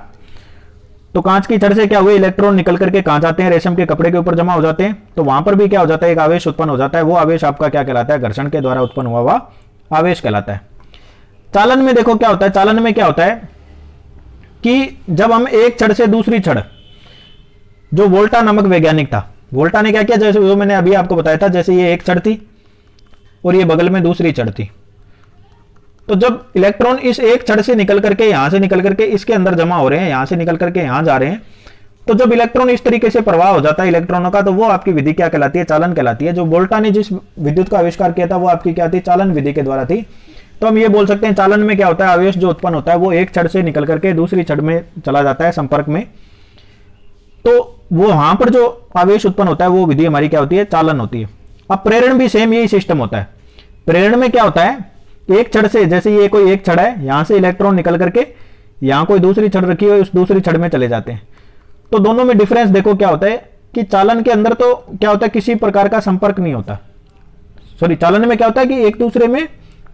तो कांच की छड़ से क्या हुए, इलेक्ट्रॉन निकल करके कहां जाते हैं? रेशम के कपड़े के ऊपर जमा हो जाते हैं। तो वहां पर भी क्या हो जाता है? एक आवेश उत्पन्न हो जाता है। वो आवेश आपका क्या कहलाता है? घर्षण के द्वारा उत्पन्न हुआ हुआ आवेश कहलाता है। चालन में देखो क्या होता है, चालन में क्या होता है कि जब हम एक छड़ से दूसरी छड़, जो वोल्टा नामक वैज्ञानिक था, वोल्टा ने क्या किया, जैसे जो मैंने अभी आपको बताया था, जैसे ये एक छड़ थी और ये बगल में दूसरी छड़ थी, तो जब इलेक्ट्रॉन इस एक छड़ से निकल करके यहां से निकल करके इसके अंदर जमा हो रहे हैं, यहां से निकल करके यहां जा रहे हैं, तो जब इलेक्ट्रॉन इस तरीके से प्रवाह हो जाता है इलेक्ट्रॉनों का, तो वो आपकी विधि क्या कहलाती है? चालन कहलाती है। जो वोल्टा ने जिस विद्युत का आविष्कार किया था वो आपकी क्या थी? चालन विधि के द्वारा थी। तो हम ये बोल सकते हैं चालन में क्या होता है? आवेश जो उत्पन्न होता है वो एक छड़ से निकल करके दूसरी छड़ में चला जाता है संपर्क में, तो वो वहां पर जो आवेश उत्पन्न होता है वो विधि हमारी क्या होती है? चालन होती है। अब प्रेरण भी सेम यही सिस्टम होता है। प्रेरण में क्या होता है? एक छड़ से, जैसे ये कोई एक छड़ है, यहां से इलेक्ट्रॉन निकल करके यहां कोई दूसरी छड़ रखी है, उस दूसरी छड़ में चले जाते हैं। तो दोनों में डिफरेंस देखो क्या होता है कि चालन के अंदर तो क्या होता है? किसी प्रकार का संपर्क नहीं होता। सॉरी, चालन में क्या होता है कि एक दूसरे में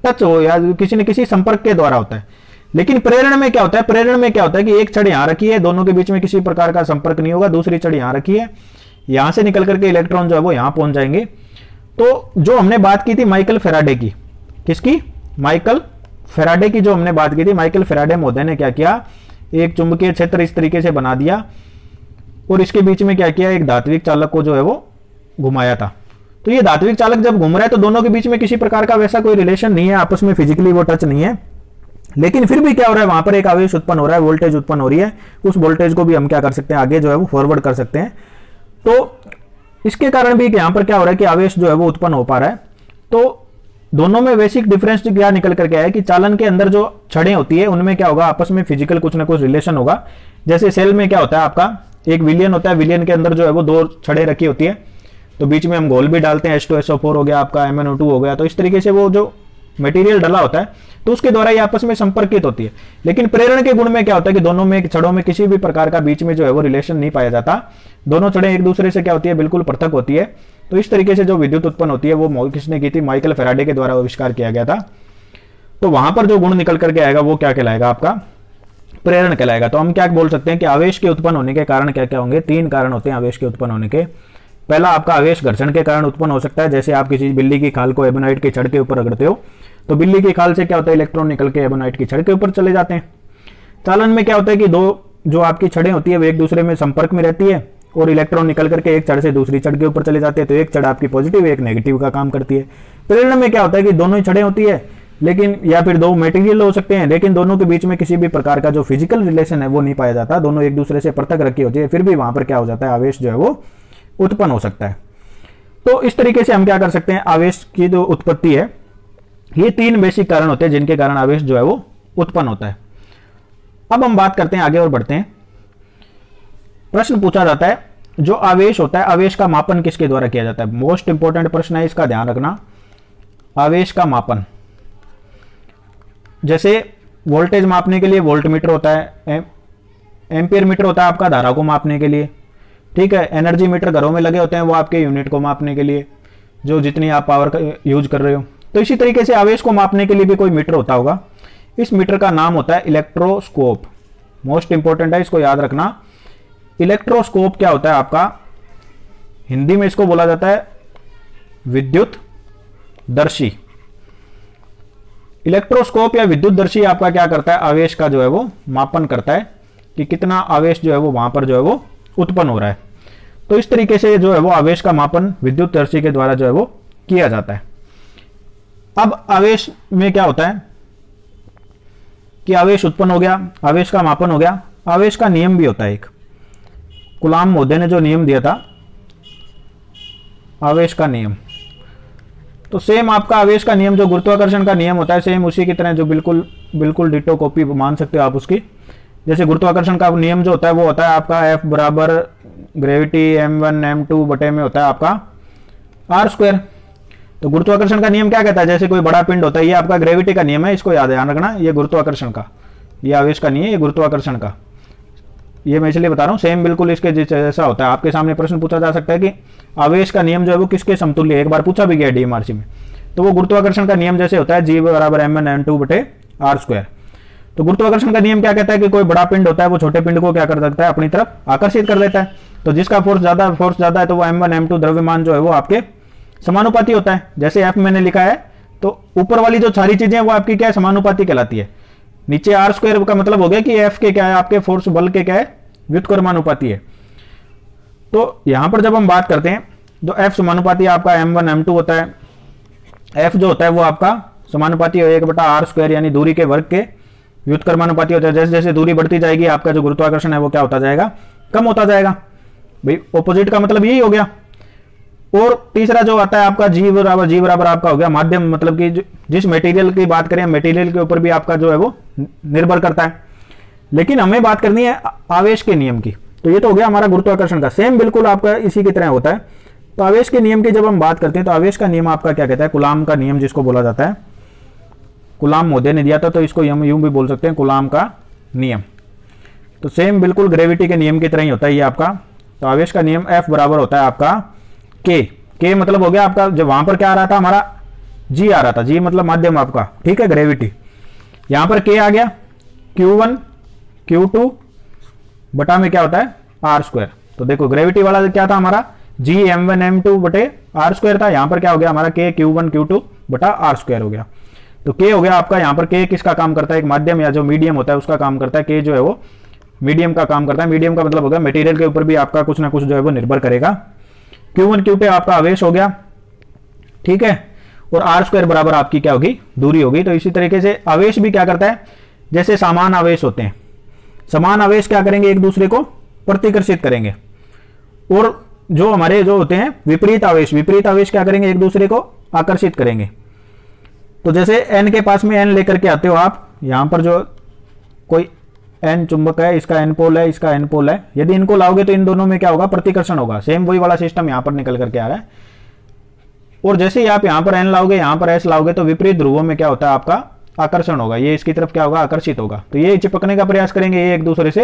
टच हो या किसी न किसी संपर्क के द्वारा होता है। लेकिन प्रेरण में क्या होता है? प्रेरण में क्या होता है कि एक छड़ यहां रखी है, दोनों के बीच में किसी प्रकार का संपर्क नहीं होगा, दूसरी छड़ यहां रखी है, यहां से निकल करके इलेक्ट्रॉन जो है वो यहां पहुंच जाएंगे। तो जो हमने बात की थी माइकल फैराडे की, किसकी? माइकल फैराडे की जो हमने बात की थी, माइकल फैराडे महोदय ने क्या किया, एक चुंबकीय क्षेत्र इस तरीके से बना दिया और इसके बीच में क्या किया, एक धात्विक चालक को जो है वो घुमाया था। तो ये धात्विक चालक जब घूम रहा है तो दोनों के बीच में किसी प्रकार का वैसा कोई रिलेशन नहीं है, आपस में फिजिकली वो टच नहीं है, लेकिन फिर भी क्या हो रहा है, वहां पर एक आवेश उत्पन्न हो रहा है, वोल्टेज उत्पन्न हो रही है। उस वोल्टेज को भी हम क्या कर सकते हैं, आगे जो है वो फॉरवर्ड कर सकते हैं। तो इसके कारण भी यहां पर क्या हो रहा है कि आवेश जो है वो उत्पन्न हो पा रहा है। तो दोनों में बेसिक डिफरेंस क्या निकल करके आया कि चालन के अंदर जो छड़ें होती है उनमें क्या होगा, आपस में फिजिकल कुछ ना कुछ रिलेशन होगा। जैसे सेल में क्या होता है, आपका एक विलियन होता है, विलियन के अंदर जो है वो 2 छड़ें रखी होती है, तो बीच में हम घोल भी डालते हैं, H2SO4 हो गया आपका, MnO2 हो गया। तो इस तरीके से वो जो मटेरियल डला होता है तो उसके द्वारा ये आपस में संपर्कित होती है। लेकिन प्रेरण के गुण में क्या होता है कि दोनों में छड़ों में किसी भी प्रकार का बीच में जो है वो रिलेशन नहीं पाया जाता, दोनों छड़ें एक दूसरे से क्या होती है, बिल्कुल पृथक होती है। तो इस तरीके से जो विद्युत उत्पन्न होती है वो किसने की थी, माइकल फैराडे के द्वारा आविष्कार किया गया था। तो वहां पर जो गुण निकल करके आएगा वो क्या कहलाएगा, आपका प्रेरण कहलाएगा। तो हम क्या बोल सकते हैं कि आवेश के उत्पन्न होने के कारण क्या क्या होंगे, 3 कारण होते हैं आवेश के उत्पन्न होने के। पहला आपका आवेश घर्षण के कारण उत्पन्न हो सकता है, जैसे आप किसी बिल्ली की खाल को एबोनाइट की छड़ के ऊपर रगड़ते हो तो बिल्ली की खाल से क्या होता है, इलेक्ट्रॉन निकल के एबोनाइट की छड़ के ऊपर चले जाते हैं। चालन में क्या होता है कि 2 जो आपकी छड़ें होती है वो एक दूसरे में संपर्क में रहती है और इलेक्ट्रॉन निकल करके एक छड़ से दूसरी छड़ के ऊपर चले जाते हैं, तो एक छड़ आपकी पॉजिटिव एक नेगेटिव का काम करती है। प्रेरण में क्या होता है कि दोनों ही छड़ें होती है, लेकिन या फिर 2 मटेरियल हो सकते हैं, लेकिन दोनों के बीच में किसी भी प्रकार का जो फिजिकल रिलेशन है वो नहीं पाया जाता, दोनों एक दूसरे से पृथक रखी होती है, फिर भी वहां पर क्या हो जाता है, आवेश जो है वो उत्पन्न हो सकता है। तो इस तरीके से हम क्या कर सकते हैं, आवेश की जो उत्पत्ति है, ये 3 बेसिक कारण होते हैं जिनके कारण आवेश जो है वो उत्पन्न होता है। अब हम बात करते हैं आगे और बढ़ते हैं। प्रश्न पूछा जाता है, जो आवेश होता है, आवेश का मापन किसके द्वारा किया जाता है? मोस्ट इंपॉर्टेंट प्रश्न है, इसका ध्यान रखना। आवेश का मापन, जैसे वोल्टेज मापने के लिए वोल्ट मीटर होता है, एम्पियर मीटर होता है आपका धारा को मापने के लिए, ठीक है। एनर्जी मीटर घरों में लगे होते हैं, वो आपके यूनिट को मापने के लिए, जो जितनी आप पावर यूज कर रहे हो। तो इसी तरीके से आवेश को मापने के लिए भी कोई मीटर होता होगा, इस मीटर का नाम होता है इलेक्ट्रोस्कोप। मोस्ट इंपॉर्टेंट है, इसको याद रखना। इलेक्ट्रोस्कोप क्या होता है आपका, हिंदी में इसको बोला जाता है विद्युत दर्शी। इलेक्ट्रोस्कोप या विद्युत दर्शी आपका क्या करता है, आवेश का जो है वो मापन करता है कि कितना आवेश जो है वो वहां पर जो है वो उत्पन्न हो रहा है। तो इस तरीके से जो है वो आवेश का मापन विद्युतदर्शी के द्वारा जो है वो किया जाता है। अब आवेश में क्या होता है कि आवेश उत्पन्न हो गया, आवेश का मापन हो गया, आवेश का नियम भी होता है एक। कूलाम महोदय ने जो नियम दिया था आवेश का नियम, तो सेम आपका आवेश का नियम जो गुरुत्वाकर्षण का नियम होता है सेम उसी की तरह जो बिल्कुल डिटो कॉपी मान सकते हो आप उसकी। जैसे गुरुत्वाकर्षण का नियम जो होता है वो होता है आपका F बराबर ग्रेविटी m1 m2 बटे में होता है आपका r स्क्वायर। तो गुरुत्वाकर्षण का नियम क्या कहता है, जैसे कोई बड़ा पिंड होता है, ये आपका ग्रेविटी का नियम है, इसको ध्यान रखना, ये गुरुत्वाकर्षण का, ये आवेश का नहीं है, ये गुरुत्वाकर्षण का। ये मैं इसलिए बता रहा हूँ सेम बिल्कुल इसके जैसा होता है। आपके सामने प्रश्न पूछा जा सकता है कि आवेश का नियम जो है वो किसके समतुल्य है, एक बार पूछा भी गया डीएमआरसी में। तो वो गुरुत्वाकर्षण का नियम जैसे होता है G बराबर m1 m2 बटे r स्क्वायर। तो गुरुत्वाकर्षण का नियम क्या कहता है कि कोई बड़ा पिंड होता है वो छोटे पिंड को क्या कर सकता है, अपनी तरफ आकर्षित कर देता है। तो जिसका फोर्स ज्यादा है तो वो m1 m2 द्रव्यमान जो है वो आपके समानुपाती होता है। जैसे F मैंने लिखा है तो ऊपर वाली जो सारी चीजें वो आपकी क्या है, समानुपाती कहलाती है। नीचे r स्क्वायर का मतलब हो गया कि F के क्या है, आपके फोर्स बल के क्या है, व्युत्क्रमानुपाती है। तो यहां पर जब हम बात करते हैं तो F समानुपाती आपका m1 m2 होता है। F जो होता है वो आपका समानुपाती है 1/r स्क्वायर यानी दूरी के वर्ग के व्युत्क्रमानुपाती होता है। जैसे जैसे दूरी बढ़ती जाएगी आपका जो गुरुत्वाकर्षण है वो क्या होता जाएगा, कम होता जाएगा। भाई ऑपोजिट का मतलब यही हो गया। और तीसरा जो आता है आपका G बराबर आपका हो गया माध्यम, मतलब कि जिस मटेरियल की बात करें मटेरियल के ऊपर भी आपका जो है वो निर्भर करता है। लेकिन हमें बात करनी है आवेश के नियम की। तो ये तो हो गया हमारा गुरुत्वाकर्षण का, सेम बिल्कुल आपका इसी की तरह होता है। तो आवेश के नियम की जब हम बात करते हैं तो आवेश का नियम आपका क्या कहता है, कूलाम का नियम जिसको बोला जाता है, कूलाम महोदय ने दिया था तो इसको हम यूं भी बोल सकते हैं कूलाम का नियम। तो सेम बिल्कुल ग्रेविटी के नियम की तरह ही होता है ये आपका। तो आवेश का नियम F बराबर होता है आपका K मतलब हो गया आपका, जब वहां पर क्या आ रहा था हमारा G आ रहा था, G मतलब माध्यम आपका, ठीक है, ग्रेविटी। यहां पर K आ गया, Q1 Q2 बटा में क्या होता है R स्क्वायर। तो देखो ग्रेविटी वाला क्या था हमारा G m1 m2 बटे R स्क्वायर था, यहां पर क्या हो गया हमारा K Q1 Q2 बटा R स्क्वायर हो गया। तो K हो गया आपका, यहाँ पर K किसका काम करता है, एक माध्यम या जो मीडियम होता है उसका काम करता है। K जो है वो मीडियम का काम करता है। मीडियम का मतलब होगा मटेरियल के ऊपर भी आपका कुछ ना कुछ जो है वो निर्भर करेगा। Q1 Q2 आपका आवेश हो गया, ठीक है, और R स्क्वायर बराबर आपकी क्या होगी, दूरी होगी। तो इसी तरीके से आवेश भी क्या करता है, जैसे समान आवेश होते हैं, समान आवेश क्या करेंगे, एक दूसरे को प्रतिकर्षित करेंगे। और जो हमारे जो होते हैं विपरीत आवेश क्या करेंगे, एक दूसरे को आकर्षित करेंगे। तो जैसे n के पास में n लेकर के आते हो आप, यहां पर जो कोई n चुंबक है, इसका n पोल है, इसका n पोल है, यदि इनको लाओगे तो इन दोनों में क्या होगा, प्रतिकर्षण होगा। सेम वही वाला सिस्टम यहां पर निकल करके आ रहा है। और जैसे ही आप यहां पर n लाओगे, यहां पर s लाओगे, तो विपरीत ध्रुवों में क्या होता है आपका आकर्षण होगा, ये इसकी तरफ क्या होगा, आकर्षित होगा। तो ये चिपकने का प्रयास करेंगे, ये एक दूसरे से,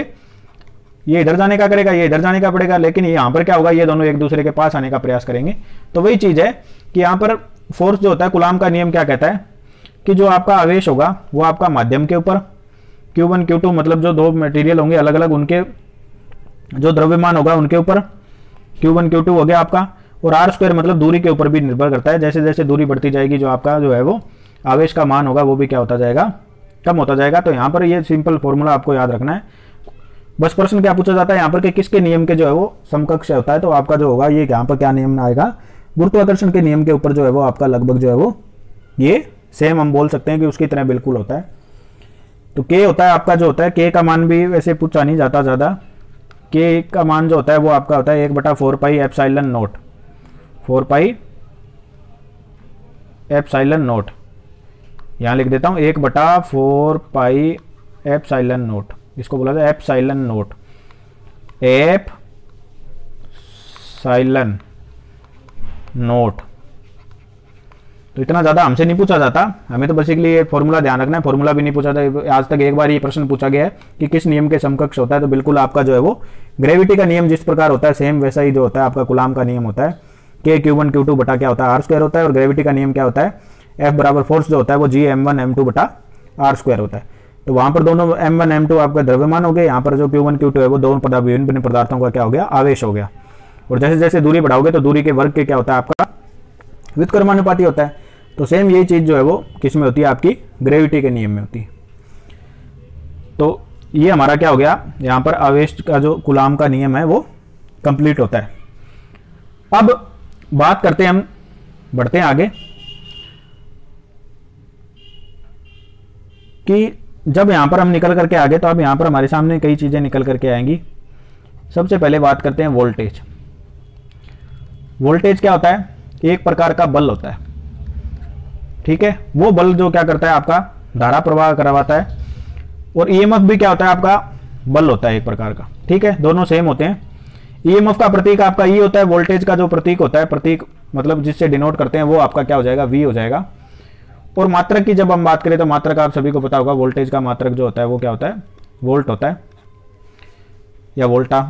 ये इधर जाने का करेगा, ये इधर जाने का पड़ेगा, लेकिन यहां पर क्या होगा, ये दोनों एक दूसरे के पास आने का प्रयास करेंगे। तो वही चीज है कि यहां पर फोर्स जो होता है, कूलाम का नियम क्या कहता है कि जो आपका आवेश होगा वो आपका माध्यम के ऊपर Q1 Q2 मतलब जो दो मटेरियल होंगे अलग अलग, उनके जो द्रव्यमान होगा उनके ऊपर Q1 Q2 हो गया आपका। और R स्क्वायर मतलब दूरी के ऊपर भी निर्भर करता है। जैसे जैसे दूरी बढ़ती जाएगी जो आपका जो है वो आवेश का मान होगा वो भी क्या होता जाएगा, कम होता जाएगा। तो यहाँ पर ये सिंपल फॉर्मूला आपको याद रखना है। बस प्रश्न क्या पूछा जाता है यहाँ पर कि किसके नियम के जो है वो समकक्ष होता है। तो आपका जो होगा ये यहाँ पर क्या नियम आएगा, गुरुत्वाकर्षण के नियम के ऊपर जो है वो आपका लगभग जो है वो ये सेम हम बोल सकते हैं कि उसकी तरह बिल्कुल होता है। तो K होता है आपका जो होता है, K का मान भी वैसे पूछा नहीं जाता ज़्यादा। K का मान जो होता है वो आपका होता है 1/4 pi epsilon not, 4 pi epsilon not, यहाँ लिख देता हूँ 1/4 पाई एप्सिलॉन नॉट, इसको बोला जाए एप्सिलॉन नॉट, एप्सिलॉन नॉट। तो इतना ज़्यादा हमसे नहीं पूछा जाता, हमें तो बेसिकली ये फॉर्मूला ध्यान रखना है। फॉर्मूला भी नहीं पूछा था आज तक, एक बार ये प्रश्न पूछा गया है कि किस नियम के समकक्ष होता है। तो बिल्कुल आपका जो है वो ग्रेविटी का नियम जिस प्रकार होता है सेम वैसा ही जो होता है आपका कूलाम का नियम होता है। K Q1 Q2 बटा क्या होता है R स्क्वायर होता है। और ग्रेविटी का नियम क्या होता है, F बराबर फोर्स जो होता है वो G m1 m2 बटा R स्क्वायर होता है। तो वहां पर दोनों m1 m2 आपका द्रव्यमान हो गए, यहाँ पर जो Q1 Q2 है वो दोनों विभिन्न पदार्थों का क्या हो गया, आवेश हो गया। और जैसे जैसे दूरी बढ़ाओगे तो दूरी के वर्ग के क्या होता है आपका व्युत्क्रमानुपाती होता है। तो सेम यही चीज जो है वो किस में होती है, आपकी ग्रेविटी के नियम में होती है। तो ये हमारा क्या हो गया, यहाँ पर आवेश का जो कूलाम का नियम है वो कंप्लीट होता है। अब बात करते हैं, हम बढ़ते हैं आगे कि जब यहां पर हम निकल करके आगे, तो अब यहां पर हमारे सामने कई चीजें निकल करके आएंगी। सबसे पहले बात करते हैं वोल्टेज। वोल्टेज क्या होता है? एक प्रकार का बल होता है, ठीक है। वो बल जो क्या करता है, आपका धारा प्रवाह करवाता है। और ईएमएफ भी क्या होता है, आपका बल होता है एक प्रकार का, ठीक है। दोनों सेम होते हैं। ईएमएफ का प्रतीक आपका ई होता है, वोल्टेज का जो प्रतीक होता है, प्रतीक मतलब जिससे डिनोट करते हैं, वो आपका क्या हो जाएगा, वी हो जाएगा। और मात्रक की जब हम बात करें तो मात्रक आप सभी को पता होगा, वोल्टेज का मात्रक जो होता है वो क्या होता है, वोल्ट होता है या वोल्टा।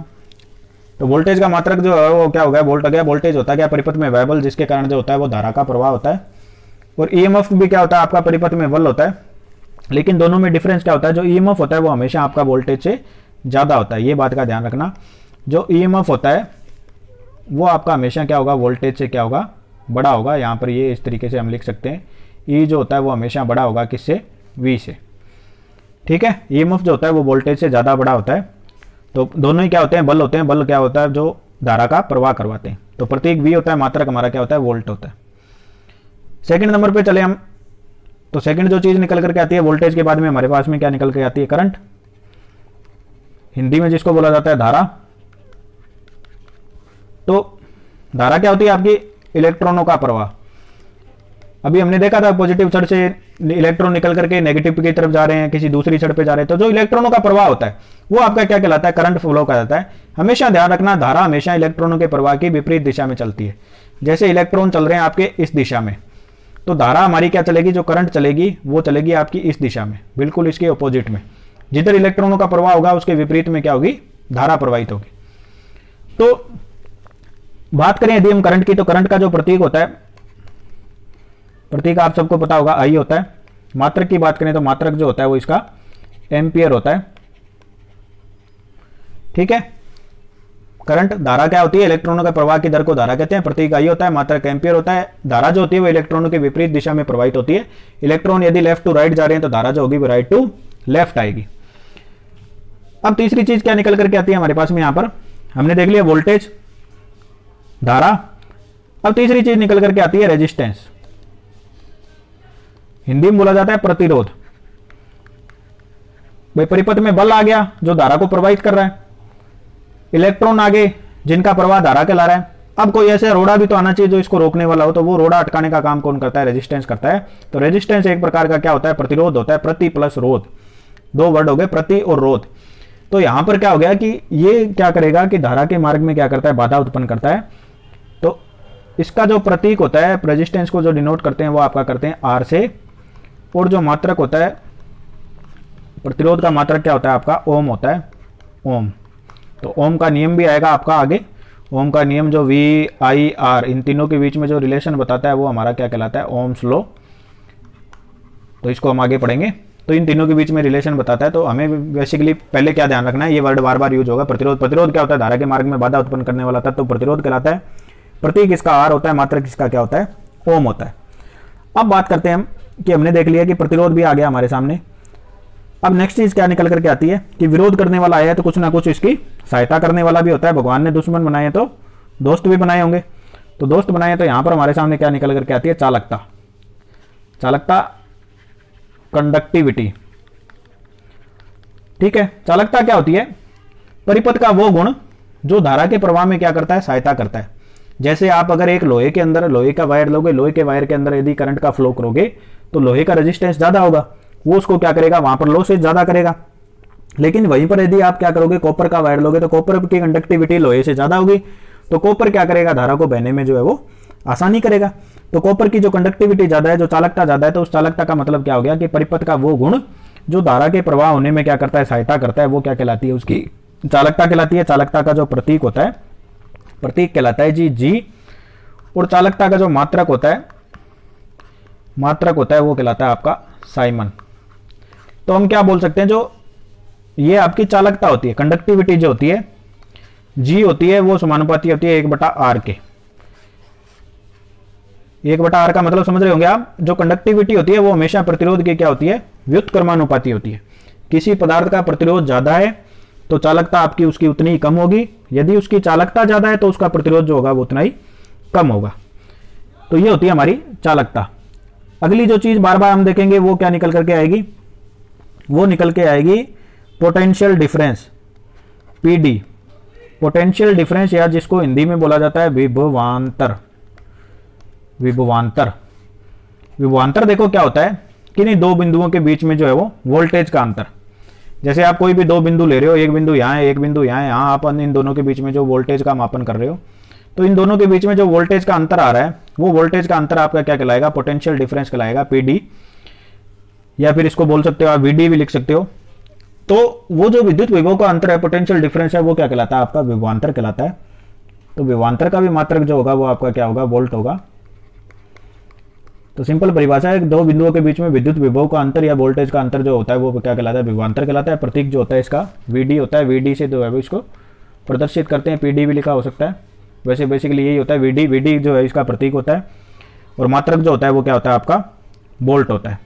तो वोल्टेज का मात्रक जो है वो क्या हो गया, वोल्ट हो गया। वोल्टेज होता है क्या, परिपथ में वेबल, जिसके कारण जो होता है वो धारा का प्रवाह होता है। और ईएमएफ भी क्या होता है, आपका परिपथ में बल होता है। लेकिन दोनों में डिफरेंस क्या होता है, जो ईएमएफ होता है वो हमेशा आपका वोल्टेज से ज्यादा होता है। ये बात का ध्यान रखना, जो ईएमएफ होता है वो आपका हमेशा क्या होगा, वोल्टेज से क्या होगा, बड़ा होगा। यहाँ पर ये इस तरीके से हम लिख सकते हैं, ई जो होता है वो हमेशा बड़ा होगा किससे, वी से, ठीक है। ईएमएफ जो होता है वो वोल्टेज से ज्यादा बड़ा होता है। तो दोनों ही क्या होते हैं, बल होते हैं। बल क्या होता है, जो धारा का प्रवाह करवाते हैं। तो प्रतीक वी होता है, मात्रक हमारा क्या होता है, वोल्ट होता है। सेकंड नंबर पे चले हम, तो सेकंड जो चीज निकल करके आती है वोल्टेज के बाद में, हमारे पास में क्या निकल के आती है, करंट, हिंदी में जिसको बोला जाता है धारा। तो धारा क्या होती है, आपकी इलेक्ट्रॉनों का प्रवाह। अभी हमने देखा था पॉजिटिव छड़ से इलेक्ट्रॉन निकल करके नेगेटिव की तरफ जा रहे हैं, किसी दूसरी छड़ पे जा रहे हैं। तो जो इलेक्ट्रॉनों का प्रवाह होता है वो आपका क्या कहलाता है, करंट फ्लो कहलाता है। हमेशा ध्यान रखना, धारा हमेशा इलेक्ट्रॉनों के प्रवाह की विपरीत दिशा में चलती है। जैसे इलेक्ट्रॉन चल रहे हैं आपके इस दिशा में, तो धारा हमारी क्या चलेगी, जो करंट चलेगी वो चलेगी आपकी इस दिशा में, बिल्कुल इसके अपोजिट में। जिधर इलेक्ट्रॉनों का प्रवाह होगा उसके विपरीत में क्या होगी, धारा प्रवाहित होगी। तो बात करें यदि हम करंट की, तो करंट का जो प्रतीक होता है, प्रतीक आप सबको पता होगा, आई होता है। मात्रक की बात करें तो मात्रक जो होता है वो इसका एम्पियर होता है, ठीक है। करंट धारा क्या होती है, इलेक्ट्रॉनों के प्रवाह की दर को धारा कहते हैं। प्रतीक आई होता है, मात्रक एम्पियर होता है। धारा जो होती है वो इलेक्ट्रॉनों के विपरीत दिशा में प्रवाहित होती है। इलेक्ट्रॉन यदि लेफ्ट टू राइट जा रहे हैं तो धारा जो होगी वो राइट टू लेफ्ट आएगी। अब तीसरी चीज क्या निकल करके आती है हमारे पास में, यहां पर हमने देख लिया वोल्टेज, धारा। अब तीसरी चीज निकल करके आती है रेजिस्टेंस, हिंदी में बोला जाता है प्रतिरोध। भाई परिपथ में बल आ गया जो धारा को प्रवाहित कर रहा है, इलेक्ट्रॉन आगे जिनका प्रवाह धारा के ला रहा है। अब कोई ऐसे रोड़ा भी तो आना चाहिए जो इसको रोकने वाला हो, तो वो रोड़ा अटकाने का काम कौन करता है, रेजिस्टेंस करता है। तो रेजिस्टेंस एक प्रकार का क्या होता है, प्रतिरोध होता है। प्रति प्लस रोध, दो वर्ड हो गए, प्रति और रोध। तो यहां पर क्या हो गया कि ये क्या करेगा कि धारा के मार्ग में क्या करता है, बाधा उत्पन्न करता है। तो इसका जो प्रतीक होता है, रेजिस्टेंस को जो डिनोट करते हैं वो आपका करते हैं आर से। और जो मात्रक होता है, प्रतिरोध का मात्रक क्या होता है आपका, ओम होता है, ओम। तो ओम का नियम भी आएगा आपका आगे। ओम का नियम जो वी आई आर, इन तीनों के बीच में जो रिलेशन बताता है वो हमारा क्या कहलाता है, ओम्स लॉ। तो इसको हम आगे पढ़ेंगे। तो इन तीनों के बीच में रिलेशन बताता है। तो हमें बेसिकली पहले क्या ध्यान रखना है, ये वर्ड बार बार यूज होगा, प्रतिरोध। प्रतिरोध क्या होता है, धारा के मार्ग में बाधा उत्पन्न करने वाला तत्व तो प्रतिरोध कहलाता है। प्रतीक इसका आर होता है, मात्रक इसका क्या होता है, ओम होता है। अब बात करते हैं हम कि हमने देख लिया कि प्रतिरोध भी आ गया हमारे सामने। अब नेक्स्ट चीज क्या निकल करके आती है कि विरोध करने वाला आया है तो कुछ ना कुछ इसकी सहायता करने वाला भी होता है। भगवान ने दुश्मन बनाए हैं तो दोस्त भी बनाए होंगे। तो दोस्त बनाए तो यहां पर हमारे सामने क्या निकल करके आती है, चालकता। चालकता, कंडक्टिविटी, ठीक है। चालकता क्या होती है, परिपथ का वो गुण जो धारा के प्रवाह में क्या करता है, सहायता करता है। जैसे आप अगर एक लोहे के अंदर लोहे का वायर लोगे, लोहे के वायर के अंदर यदि करंट का फ्लो करोगे तो लोहे का रेजिस्टेंस ज्यादा होगा, वो उसको क्या करेगा, वहां पर लॉसेस ज्यादा करेगा। लेकिन वहीं पर यदि आप क्या करोगे, कॉपर का वायर लोगे तो कॉपर की कंडक्टिविटी लोहे से ज्यादा होगी। तो कॉपर क्या करेगा, धारा को बहने में जो है वो आसानी करेगा। तो कॉपर की जो कंडक्टिविटी ज्यादा है, जो चालकता ज्यादा है, तो उस चालकता का मतलब क्या हो गया कि परिपथ का वो गुण जो धारा के प्रवाह होने में क्या करता है, सहायता करता है, वो क्या कहलाती है, उसकी चालकता कहलाती है। चालकता का जो प्रतीक होता है, प्रतीक कहलाता है जी। और चालकता का जो मात्रक होता है, मात्रक होता है वो कहलाता है आपका साइमन। तो हम क्या बोल सकते हैं, जो ये आपकी चालकता होती है, कंडक्टिविटी जो होती है, जी होती है, वो समानुपाती होती है 1/r के। 1/r का मतलब समझ रहे होंगे आप, जो कंडक्टिविटी होती है वो हमेशा प्रतिरोध की क्या होती है, व्युत्क्रमानुपाती होती है। किसी पदार्थ का प्रतिरोध ज्यादा है तो चालकता आपकी उसकी उतनी ही कम होगी। यदि उसकी चालकता ज़्यादा है तो उसका प्रतिरोध जो होगा वो उतना ही कम होगा। तो ये होती है हमारी चालकता। अगली जो चीज़ बार बार हम देखेंगे वो क्या निकल करके आएगी, वो निकल के आएगी potential difference, PD. Potential difference या जिसको हिंदी में बोला जाता है विभवांतर। विभवांतर, विभवांतर देखो क्या होता है कि नहीं, दो बिंदुओं के बीच में जो है वो वोल्टेज का अंतर। जैसे आप कोई भी दो बिंदु ले रहे हो, एक बिंदु यहाँ है, एक बिंदु यहाँ है, यहाँ आप इन दोनों के बीच में जो वोल्टेज का मापन कर रहे हो, तो इन दोनों के बीच में जो वोल्टेज का अंतर आ रहा है वो वोल्टेज का अंतर आपका क्या कहलाएगा, पोटेंशियल डिफरेंस कहलाएगा, पीडी। या फिर इसको बोल सकते हो आप वीडी भी लिख सकते हो। तो वो जो विद्युत विभव का अंतर है, पोटेंशियल डिफरेंस है, वो क्या कहलाता है, आपका विभवांतर कहलाता है। तो विभवांतर का भी मात्रक जो होगा वो आपका क्या होगा, वोल्ट होगा। तो सिंपल परिभाषा है, दो बिंदुओं के बीच में विद्युत विभव का अंतर या वोल्टेज का अंतर जो होता है वो क्या कहलाता है, विभवांतर कहलाता है। प्रतीक जो होता है इसका वीडी होता है, वीडी से जो है वो इसको प्रदर्शित करते हैं, पीडी भी लिखा हो सकता है। वैसे बेसिकली यही होता है, वीडी, वीडी जो है इसका प्रतीक होता है। और मात्रक जो होता है वो क्या होता है, आपका वोल्ट होता है।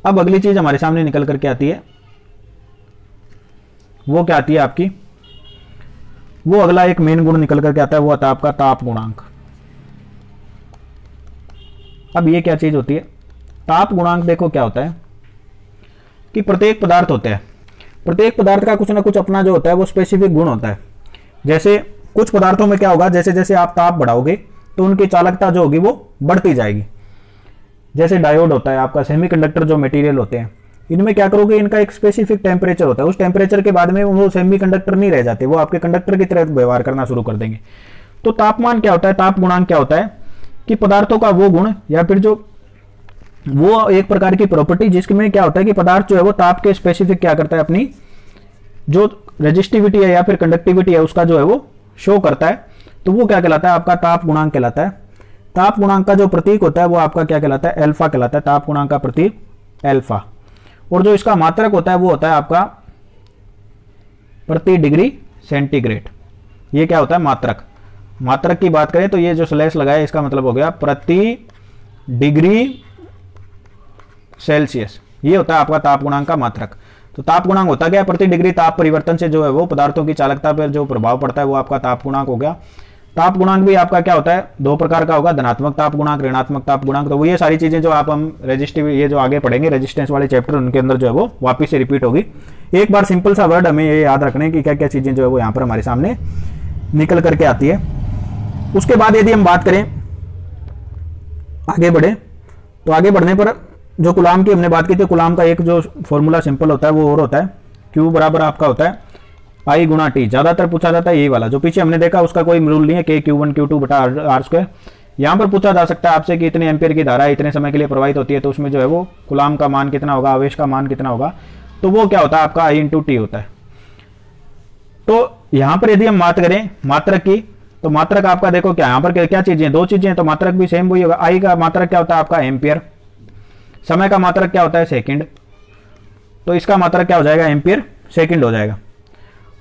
अब अगली चीज हमारे सामने निकल करके आती है, वो क्या आती है आपकी, वो अगला एक मेन गुण निकल करके आता है, वो आता है आपका ताप गुणांक। अब ये क्या चीज होती है, ताप गुणांक देखो क्या होता है कि प्रत्येक पदार्थ होते हैं, प्रत्येक पदार्थ का कुछ ना कुछ अपना जो होता है वो स्पेसिफिक गुण होता है। जैसे कुछ पदार्थों में क्या होगा, जैसे जैसे आप ताप बढ़ाओगे तो उनकी चालकता जो होगी वो बढ़ती जाएगी। जैसे डायोड होता है आपका, सेमीकंडक्टर जो मटेरियल होते हैं, इनमें क्या करोगे, इनका एक स्पेसिफिक टेम्परेचर होता है, उस टेम्परेचर के बाद में वो सेमीकंडक्टर नहीं रह जाते, वो आपके कंडक्टर की तरह व्यवहार करना शुरू कर देंगे। तो तापमान क्या होता है, ताप गुणांक क्या होता है कि पदार्थों का वो गुण या फिर जो वो एक प्रकार की प्रॉपर्टी जिसमें क्या होता है कि पदार्थ जो है वो ताप के स्पेसिफिक क्या करता है, अपनी जो रेजिस्टिविटी है या फिर कंडक्टिविटी है उसका जो है वो शो करता है। तो वो क्या कहलाता है, आपका ताप गुणांक कहलाता है। ताप गुणांक का जो प्रतीक होता है वो आपका क्या कहलाता है, एल्फा कहलाता है। ताप गुणांक का प्रतीक एल्फा। और जो इसका मात्रक होता है वो होता है आपका प्रति डिग्री सेंटीग्रेड। ये क्या होता है, मात्रक। मात्रक की बात करें तो ये जो स्लैश लगाया इसका मतलब हो गया प्रति डिग्री सेल्सियस। ये होता है आपका ताप गुणांक का मात्रक। तो ताप गुणांक होता क्या है, प्रति डिग्री ताप परिवर्तन से जो है वो पदार्थों की चालकता पर जो प्रभाव पड़ता है वो आपका ताप गुणांक हो गया। ताप गुणांक भी आपका क्या होता है, दो प्रकार का होगा, धनात्मक ताप गुणांक, ऋणात्मक ताप गुणांक। तो वो ये सारी चीजें जो आप हम रेजिस्टिव ये जो आगे पढ़ेंगे रेजिस्टेंस वाले चैप्टर, उनके अंदर जो है वो वापस से रिपीट होगी। एक बार सिंपल सा वर्ड हमें ये याद रखने की क्या क्या चीजें जो है वो यहाँ पर हमारे सामने निकल करके आती है। उसके बाद यदि हम बात करें आगे बढ़े, तो आगे बढ़ने पर जो कुलाम की हमने बात की थी, कुलाम का एक जो फॉर्मूला सिंपल होता है वो और होता है, Q बराबर आपका होता है I गुणा T। ज्यादातर पूछा जाता है यही वाला, जो पीछे हमने देखा उसका कोई रूल नहीं है, K Q1 Q2 बटा R स्क्वायर। यहाँ पर पूछा जा सकता है आपसे कि इतने एम्पियर की धारा इतने समय के लिए प्रवाहित होती है, तो उसमें जो है वो कुलाम का मान कितना होगा, आवेश का मान कितना होगा, तो वो क्या होता है आपका I इंटू T होता है। तो यहाँ पर यदि हम बात करें मात्रक की, तो मात्रक आपका देखो क्या यहाँ पर क्या चीजें, दो चीजें, तो मात्रक भी सेम वही होगा। I का मात्रक क्या होता है आपका एम्पियर, समय का मात्रक क्या होता है सेकंड, तो इसका मात्रक क्या हो जाएगा, एम्पियर सेकंड हो जाएगा।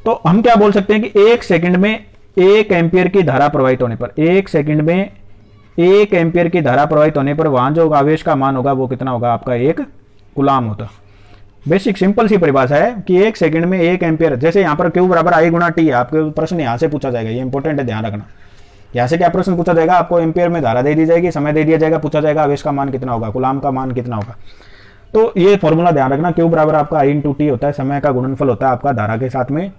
तो हम क्या बोल सकते हैं कि एक सेकंड में एक एम्पियर की धारा प्रवाहित होने पर, एक सेकंड में एक एम्पियर की धारा प्रवाहित होने पर वहां जो आवेश का मान होगा वो कितना होगा, आपका एक कुलाम होता। बेसिक सिंपल सी परिभाषा है कि एक सेकंड में एक एम्पियर, जैसे यहाँ पर Q बराबर I गुणा T है, आपके प्रश्न यहाँ से पूछा जाएगा, ये इंपॉर्टेंट है, ध्यान रखना। यहाँ से क्या प्रश्न पूछा जाएगा, आपको एम्पियर में धारा दे दी जाएगी, समय दे दिया जाएगा, पूछा जाएगा आवेश का मान कितना होगा, कुलाम का मान कितना होगा। तो ये फॉर्मूला ध्यान रखना, Q बराबर आपका I इंटू T होता है, समय का गुणनफल होता है आपका धारा के साथ में।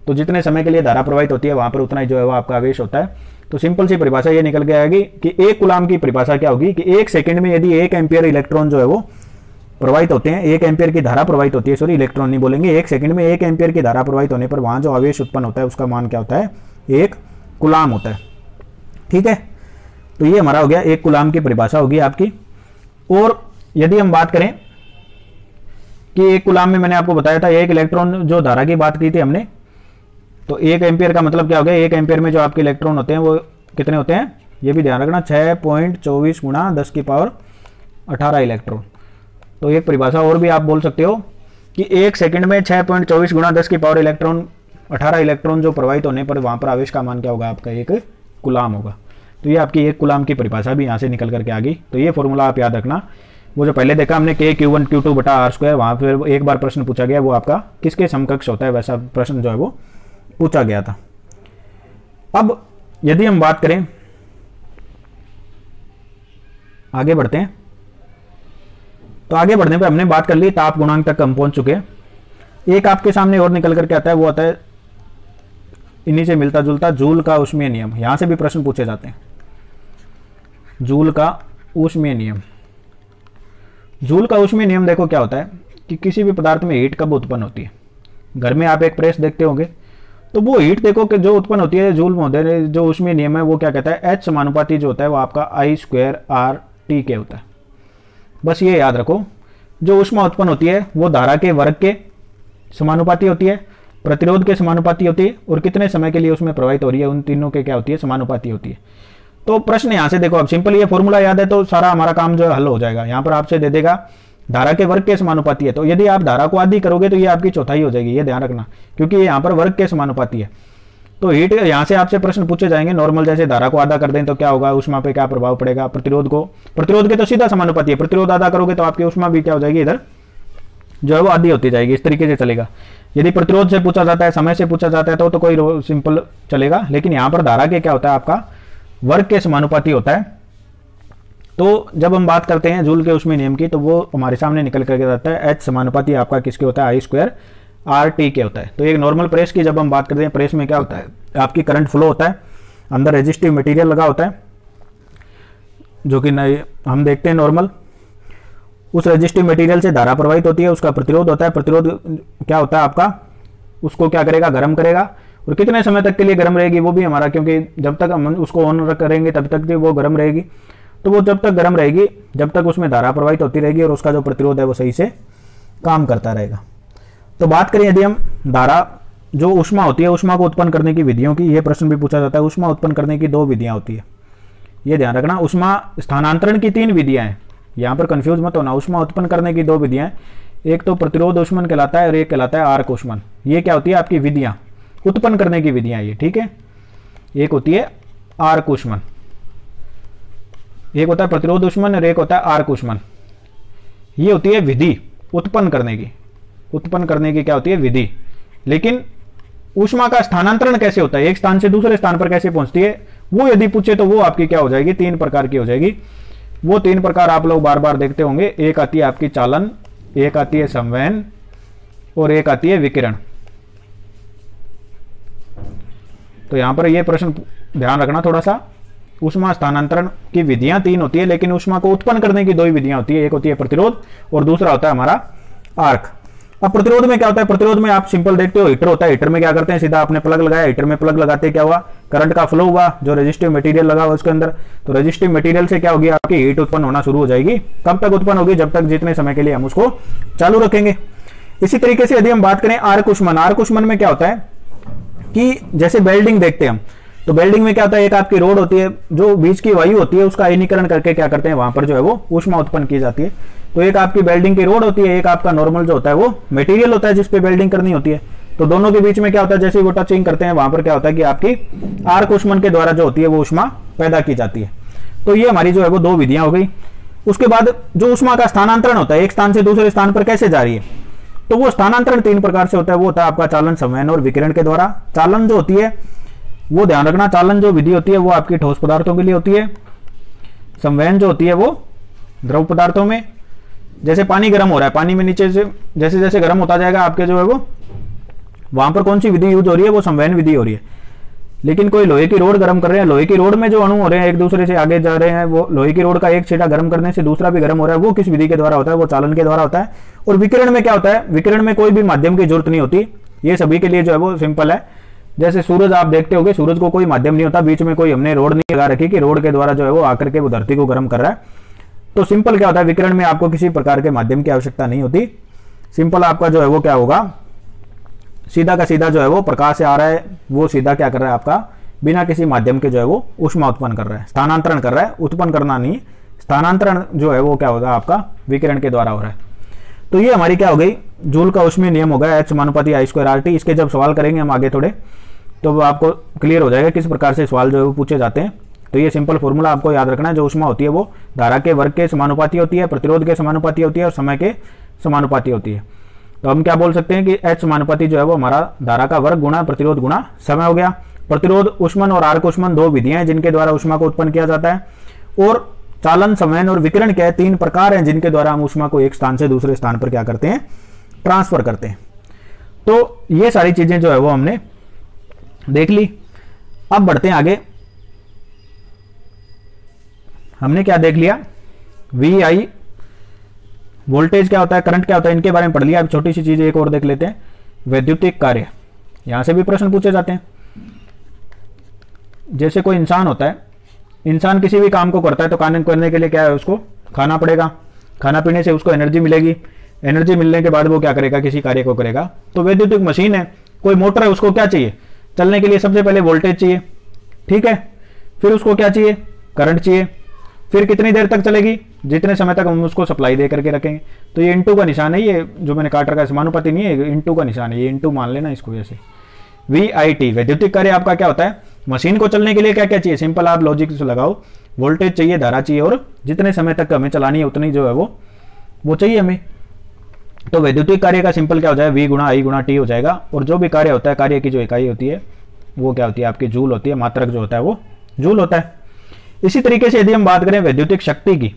तो जितने समय के लिए धारा प्रवाहित होती है वहां पर उतना ही जो है वो आपका आवेश होता है। तो सिंपल सी परिभाषा ये निकल के आएगी कि एक कुलाम की परिभाषा क्या होगी कि एक सेकंड में यदि एक एम्पियर इलेक्ट्रॉन जो है वो प्रवाहित होते हैं, एक एम्पियर की धारा प्रवाहित होती है, सॉरी इलेक्ट्रॉन नहीं बोलेंगे, एक सेकंड में एक एम्पियर की धारा प्रवाहित होने पर वहां जो आवेश उत्पन्न होता है उसका मान क्या होता है, एक कुलाम होता है। ठीक है, तो ये हमारा हो गया एक कुलाम की परिभाषा होगी आपकी। और यदि हम बात करें कि एक कुलाम में मैंने आपको बताया था एक इलेक्ट्रॉन जो धारा की बात की थी हमने, तो एक एम्पियर का मतलब क्या हो गया, एक एम्पियर में जो आपके इलेक्ट्रॉन होते हैं वो कितने होते हैं, ये भी ध्यान रखना, 6.24 गुणा 10 की पावर 18 इलेक्ट्रॉन। तो एक परिभाषा और भी आप बोल सकते हो कि एक सेकंड में 6.24 गुणा 10 की पावर इलेक्ट्रॉन 18 इलेक्ट्रॉन जो प्रवाहित होने पर वहां पर आवेश का मान क्या होगा, आपका एक कुलाम होगा। तो ये आपकी एक कुलाम की परिभाषा भी यहाँ से निकल करके आ गई। तो ये फॉर्मूला आप याद रखना वो जो पहले देखा हमने के Q1 Q2 बटा आर स्क्वायर, वहाँ पर एक बार प्रश्न पूछा गया, वो आपका किसके समकक्ष होता है, वैसा प्रश्न जो है वो पूछा गया था। अब यदि हम बात करें, आगे बढ़ते हैं, तो आगे बढ़ने पे हमने बात कर ली ताप गुणांक तक हम पहुंच चुके हैं। एक आपके सामने और निकल करके आता है, वो आता है इन्हीं से मिलता जुलता जूल का ऊष्मीय नियम। यहां से भी प्रश्न पूछे जाते हैं, जूल का ऊष्मीय नियम। जूल का ऊष्मीय नियम देखो क्या होता है कि किसी भी पदार्थ में हीट कब उत्पन्न होती है। घर में आप एक प्रेस देखते होंगे, तो वो हीट देखो कि जो उत्पन्न होती है, जूल में जो ऊष्मीय नियम है वो क्या कहता है, H समानुपाती जो होता है वो आपका I²RT के होता है। बस ये याद रखो, जो ऊष्मा उत्पन्न होती है वो धारा के वर्ग के समानुपाती होती है, प्रतिरोध के समानुपाती होती है, और कितने समय के लिए उसमें प्रवाहित हो रही है, उन तीनों के क्या होती है, समानुपाती होती है। तो प्रश्न यहां से देखो, अब सिंपल ये फॉर्मूला याद है तो सारा हमारा काम जो हल हो जाएगा। यहां पर आपसे दे देगा धारा के वर्ग के समानुपाती है, तो यदि आप धारा को आधी करोगे तो ये आपकी चौथाई हो जाएगी, ये ध्यान रखना, क्योंकि ये यहाँ पर वर्ग के समानुपाती है। तो हीट यहाँ से आपसे प्रश्न पूछे जाएंगे नॉर्मल, जैसे धारा को आधा कर दें तो क्या होगा, ऊष्मा पे क्या प्रभाव पड़ेगा, प्रतिरोध के तो सीधा समानुपाती है, प्रतिरोध आधा करोगे तो आपकी ऊष्मा भी क्या हो जाएगी, इधर जो है वो आधी होती जाएगी। इस तरीके से चलेगा। यदि प्रतिरोध से पूछा जाता है, समय से पूछा जाता है तो कोई सिंपल चलेगा, लेकिन यहाँ पर धारा के क्या होता है, आपका वर्ग के समानुपाती होता है। तो जब हम बात करते हैं जूल के ऊष्मीय नियम की, तो वो हमारे सामने निकल करके जाता है H समानुपाती आपका किसके होता है, I²RT के होता है। तो एक नॉर्मल प्रेस की जब हम बात करते हैं, प्रेस में क्या होता है, आपकी करंट फ्लो होता है, अंदर रेजिस्टिव मटेरियल लगा होता है, जो कि हम देखते हैं नॉर्मल। उस रेजिस्टिव मटेरियल से धारा प्रवाहित होती है, उसका प्रतिरोध होता है। प्रतिरोध क्या होता है आपका, उसको क्या करेगा, गर्म करेगा, और कितने समय तक के लिए गर्म रहेगी वो भी हमारा, क्योंकि जब तक हम उसको ऑन करेंगे तब तक वो गर्म रहेगी। तो वो जब तक गर्म रहेगी, जब तक उसमें धारा प्रवाहित होती रहेगी और उसका जो प्रतिरोध है वो सही से काम करता रहेगा। तो बात करें यदि हम धारा जो ऊष्मा होती है, ऊष्मा को उत्पन्न करने की विधियों की, यह प्रश्न भी पूछा जाता है। ऊष्मा उत्पन्न करने की 2 विधियां होती है, ये ध्यान रखना। ऊष्मा स्थानांतरण की 3 विधियां हैं, यहाँ पर कंफ्यूज मत होना। ऊष्मा उत्पन्न करने की 2 विधियां, एक तो प्रतिरोध ऊष्मन कहलाता है और एक कहलाता है आर्क ऊष्मन। ये क्या होती है आपकी विधियां, उत्पन्न करने की विधियां ये, ठीक है। एक होती है आर्क ऊष्मन, एक होता है प्रतिरोध ऊष्मन और एक होता है आर्क ऊष्मन। ये होती है विधि उत्पन्न करने की, उत्पन्न करने की क्या होती है, विधि। लेकिन ऊष्मा का स्थानांतरण कैसे होता है, एक स्थान से दूसरे स्थान पर कैसे पहुंचती है, वो यदि पूछे तो वो आपकी क्या हो जाएगी, 3 प्रकार की हो जाएगी। वो 3 प्रकार आप लोग बार बार देखते होंगे। एक आती है आपकी चालन, एक आती है संवहन और एक आती है विकिरण। तो यहां पर ये प्रश्न ध्यान रखना थोड़ा सा। ऊष्मा स्थानांतरण की विधियां 3 होती है, लेकिन ऊष्मा को उत्पन्न करने की 2 ही विधियां होती है, एक होती है प्रतिरोध और दूसरा होता है हमारा आर्क। अब प्रतिरोध में क्या होता है, प्रतिरोध में आप सिंपल देखते हो, हीटर होता है। हीटर में क्या करते हैं, सीधा आपने प्लग लगाया, हीटर में प्लग लगाते क्या हुआ, करंट का फ्लो हुआ, जो रेजिस्टिव मटेरियल लगा हुआ उसके अंदर, तो रेजिस्टिव मटेरियल से क्या होगी, आपकी हीट उत्पन्न होना शुरू हो जाएगी। कब तक उत्पन्न होगी, जब तक जितने समय के लिए हम उसको चालू रखेंगे। इसी तरीके से यदि हम बात करें आर्क ऊष्मन, आर्क ऊष्मन में क्या होता है कि जैसे वेल्डिंग देखते हैं हम, तो वेल्डिंग में क्या होता है, एक आपकी रोड होती है, जो बीच की वायु होती है उसका आयनीकरण करके क्या करते हैं, वहां पर जो है वो ऊष्मा उत्पन्न की जाती है। तो एक आपकी वेल्डिंग की रोड होती है, एक आपका नॉर्मल जो होता है वो मटेरियल होता है जिसपे वेल्डिंग करनी होती है। तो दोनों के बीच में क्या होता है, जैसे वो टचिंग करते हैं वहां पर क्या होता है कि आपकी आर्क ऊष्मन के द्वारा जो होती है वो ऊष्मा पैदा की जाती है। तो ये हमारी जो है वो 2 विधियां हो गई। उसके बाद जो ऊष्मा का स्थानांतरण होता है, एक स्थान से दूसरे स्थान पर कैसे जा रही है, तो वो स्थानांतरण 3 प्रकार से होता है। वो होता है आपका चालन, संवहन और विकिरण के द्वारा। चालन जो होती है वो ध्यान रखना, चालन जो विधि होती है वो आपकी ठोस पदार्थों के लिए होती है। संवहन जो होती है वो द्रव पदार्थों में, जैसे पानी गर्म हो रहा है, पानी में नीचे से जैसे जैसे गर्म होता जाएगा आपके जो है वो, वहां पर कौन सी विधि यूज हो रही है, वो संवहन विधि हो रही है। लेकिन कोई लोहे की रोड गर्म कर रहे हैं, लोहे की रोड में जो अणु हो रहे हैं एक दूसरे से आगे जा रहे हैं, वो लोहे की रोड का एक छिटा गर्म करने से दूसरा भी गर्म हो रहा है, वो किस विधि के द्वारा होता है, वो चालन के द्वारा होता है। और विकिरण में क्या होता है, विकिरण में कोई भी माध्यम की जरूरत नहीं होती, ये सभी के लिए जो है वो सिंपल है। जैसे सूरज आप देखते होंगे, सूरज को कोई माध्यम नहीं होता, बीच में कोई हमने रोड नहीं लगा रखी कि रोड के द्वारा जो है वो आकर के वो धरती को गर्म कर रहा है। तो सिंपल क्या होता है, विकिरण में आपको किसी प्रकार के माध्यम की आवश्यकता नहीं होती। सिंपल आपका जो है वो क्या होगा, सीधा का सीधा जो है वो प्रकाश से आ रहा है, वो सीधा क्या कर रहा है आपका, बिना किसी माध्यम के जो है वो ऊष्मा उत्पन्न कर रहा है, स्थानांतरण कर रहा है, उत्पन्न करना नहीं। स्थानांतरण जो है वो क्या होगा आपका, विकिरण के द्वारा हो रहा है। तो ये हमारी क्या हो गई, जूल का ऊष्मीय नियम हो गया, H समानुपाती I²RT। इसके जब सवाल करेंगे हम आगे थोड़े, तो आपको क्लियर हो जाएगा किस प्रकार से सवाल जो है वो पूछे जाते हैं। तो ये सिंपल फॉर्मूला आपको याद रखना है। जो ऊष्मा होती है वो धारा के वर्ग के समानुपाती होती है, प्रतिरोध के समानुपाती होती है और समय के समानुपाती होती है। तो हम क्या बोल सकते हैं कि H समानुपाती जो है वो हमारा धारा का वर्ग गुणा प्रतिरोध गुणा समय हो गया। प्रतिरोध ऊष्मन और आर्क ऊष्मन दो विधियां हैं जिनके द्वारा ऊष्मा को उत्पन्न किया जाता है, और चालन, संवहन और विकिरण के तीन प्रकार हैं जिनके द्वारा हम ऊष्मा को एक स्थान से दूसरे स्थान पर क्या करते हैं, ट्रांसफर करते हैं। तो ये सारी चीजें जो है वो हमने देख ली। अब बढ़ते हैं आगे। हमने क्या देख लिया, VI वोल्टेज क्या होता है, करंट क्या होता है, इनके बारे में पढ़ लिया। अब छोटी सी चीज एक और देख लेते हैं, वैद्युतिक कार्य। यहां से भी प्रश्न पूछे जाते हैं। जैसे कोई इंसान होता है, इंसान किसी भी काम को करता है तो काम करने के लिए क्या है, उसको खाना पड़ेगा। खाना पीने से उसको एनर्जी मिलेगी, एनर्जी मिलने के बाद वो क्या करेगा, किसी कार्य को करेगा। तो वैद्युतिक मशीन है, कोई मोटर है, उसको क्या चाहिए, चलने के लिए सबसे पहले वोल्टेज चाहिए, ठीक है। फिर उसको क्या चाहिए, करंट चाहिए। फिर कितनी देर तक चलेगी, जितने समय तक हम उसको सप्लाई दे करके रखेंगे। तो ये इंटू का निशान है, ये जो मैंने काट रखा है समानुपाती नहीं है, इंटू का निशान है, ये इंटू मान लेना इसको। ऐसे VIT वैद्युतिक कार्य आपका क्या होता है, मशीन को चलने के लिए क्या क्या चाहिए, सिंपल आप लॉजिक से लगाओ, वोल्टेज चाहिए, धारा चाहिए, और जितने समय तक हमें चलानी है उतनी जो है वो चाहिए हमें। तो वैद्युतिक कार्य का सिंपल क्या हो जाए, V गुणा I गुणा T हो जाएगा। और जो भी कार्य होता है, कार्य की जो इकाई होती है वो क्या होती है, आपकी जूल होती है। मात्रक जो होता है वो जूल होता है। इसी तरीके से यदि हम बात करें वैद्युतिक शक्ति की,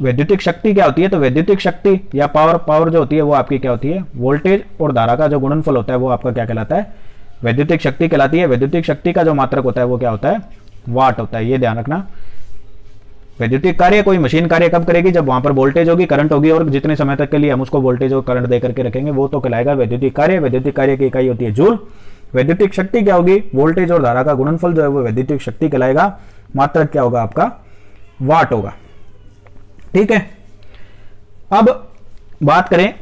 वैद्युतिक शक्ति क्या होती है, तो वैद्युतिक शक्ति या पावर जो होती है वो आपकी क्या होती है, वोल्टेज और धारा का जो गुणनफल होता है वो आपका क्या कहलाता है, वैद्युतिक शक्ति कहलाती है। वैद्युतिक शक्ति का जो मात्रक होता है वो क्या होता है, वाट होता है। ये ध्यान रखना। वैद्युतिक कार्य कोई मशीन कार्य कब करेगी, जब वहां पर वोल्टेज होगी, करंट होगी, और जितने समय तक के लिए हम उसको वोल्टेज और करंट दे करके रखेंगे वो तो कहलाएगा वैद्युतिक कार्य। वैद्युतिक कार्य की इकाई होती है जूल। वैद्युतिक शक्ति क्या होगी, वोल्टेज और धारा का गुणनफल जो है वो वैद्युतिक शक्ति कहलाएगा। मात्रक क्या होगा आपका, वाट होगा, ठीक है। अब बात करें,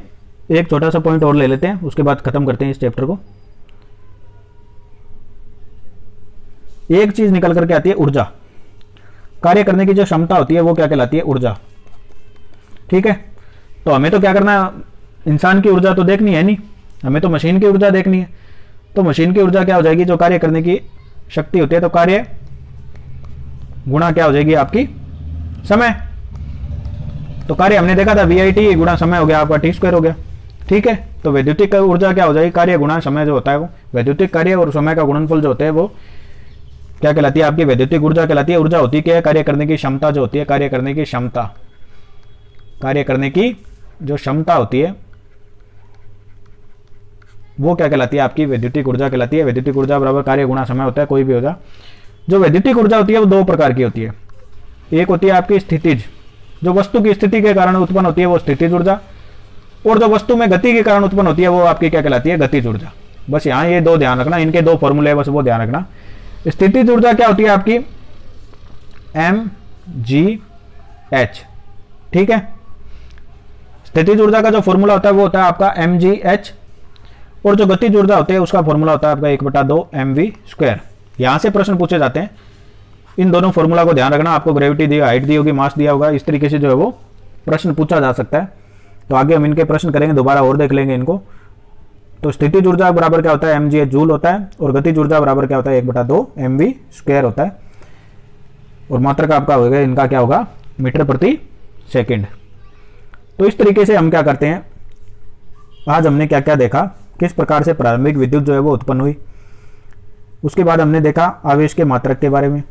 एक छोटा सा पॉइंट और ले लेते हैं, उसके बाद खत्म करते हैं इस चैप्टर को। एक चीज निकल करके आती है ऊर्जा। कार्य करने की जो क्षमता होती है वो क्या कहलाती है, ऊर्जा, ठीक है। तो हमें तो क्या करना है, इंसान की ऊर्जा तो देखनी है नहीं, हमें तो मशीन की ऊर्जा देखनी है। तो मशीन की ऊर्जा क्या हो जाएगी, जो कार्य करने की शक्ति होती है, तो कार्य गुणा क्या हो जाएगी आपकी, समय। तो कार्य हमने देखा था VIT गुणा समय हो गया आपका T² हो गया, ठीक है। तो वैद्युतिक ऊर्जा क्या हो जाएगी, कार्य गुणा समय जो होता है वो, वैद्युतिक कार्य और समय का गुणनफल जो होता है वो क्या कहलाती है, आपकी वैद्युतिक ऊर्जा कहलाती है। ऊर्जा होती क्या है, कार्य करने की क्षमता जो होती है, कार्य करने की क्षमता, कार्य करने की जो क्षमता होती है वो क्या कहलाती है, आपकी वैद्युतिक ऊर्जा कहलाती है। वैद्युतिक ऊर्जा बराबर कार्य गुणा समय होता है, कोई भी ऊर्जा। जो वैद्युतिक ऊर्जा होती है वो दो प्रकार की होती है। एक होती है आपकी स्थितिज, जो वस्तु की स्थिति के कारण उत्पन्न होती है वो स्थितिज ऊर्जा, और जो वस्तु में गति के कारण उत्पन्न होती है वो आपकी क्या कहलाती है, गतिज ऊर्जा। बस यहाँ ये दो ध्यान रखना, इनके दो फॉर्मूले बस वो ध्यान रखना। स्थितिज ऊर्जा क्या होती है आपकी, mgh, ठीक है। स्थितिज ऊर्जा का जो फॉर्मूला होता है वो होता है आपका mgh, और जो गतिज ऊर्जा होती है उसका फॉर्मूला होता है आपका 1/2 mv²। यहां से प्रश्न पूछे जाते हैं, इन दोनों फॉर्मूला को ध्यान रखना। आपको ग्रेविटी दी, हाइट दी होगी, मास दिया होगा, इस तरीके से जो है वो प्रश्न पूछा जा सकता है। तो आगे हम इनके प्रश्न करेंगे, दोबारा और देख लेंगे इनको। तो स्थितिज ऊर्जा बराबर क्या होता है, mgh जूल होता है, और गतिज ऊर्जा बराबर क्या होता है, 1/2 mv² होता है, और मात्रक आपका होगा, इनका क्या होगा, मीटर प्रति सेकंड। तो इस तरीके से हम क्या करते हैं, आज हमने क्या क्या देखा, किस प्रकार से प्रारंभिक विद्युत जो है वो उत्पन्न हुई। उसके बाद हमने देखा आवेश के मात्रक के बारे में।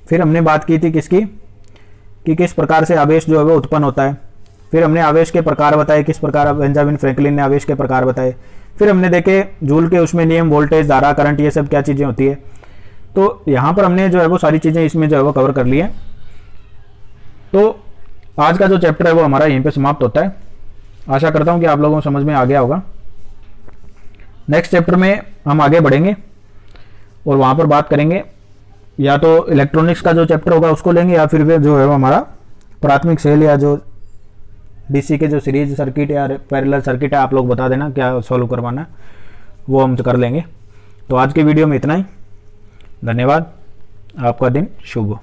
फिर हमने बात की थी किसकी, कि किस प्रकार से आवेश जो है वो उत्पन्न होता है। फिर हमने आवेश के प्रकार बताए, किस प्रकार बेंजामिन फ्रैंकलिन ने आवेश के प्रकार बताए। फिर हमने देखे जूल के उसमें नियम, वोल्टेज, धारा, करंट, ये सब क्या चीज़ें होती है। तो यहाँ पर हमने जो है वो सारी चीज़ें इसमें जो है वो कवर कर ली है। तो आज का जो चैप्टर है वो हमारा यहीं पे समाप्त होता है। आशा करता हूँ कि आप लोगों को समझ में आ गया होगा। नेक्स्ट चैप्टर में हम आगे बढ़ेंगे और वहाँ पर बात करेंगे, या तो इलेक्ट्रॉनिक्स का जो चैप्टर होगा उसको लेंगे, या फिर जो है वो हमारा प्राथमिक सेल या जो डीसी के जो सीरीज सर्किट या पैरेलल सर्किट है, आप लोग बता देना क्या सॉल्व करवाना है, वो हम कर लेंगे। तो आज की वीडियो में इतना ही। धन्यवाद, आपका दिन शुभ हो।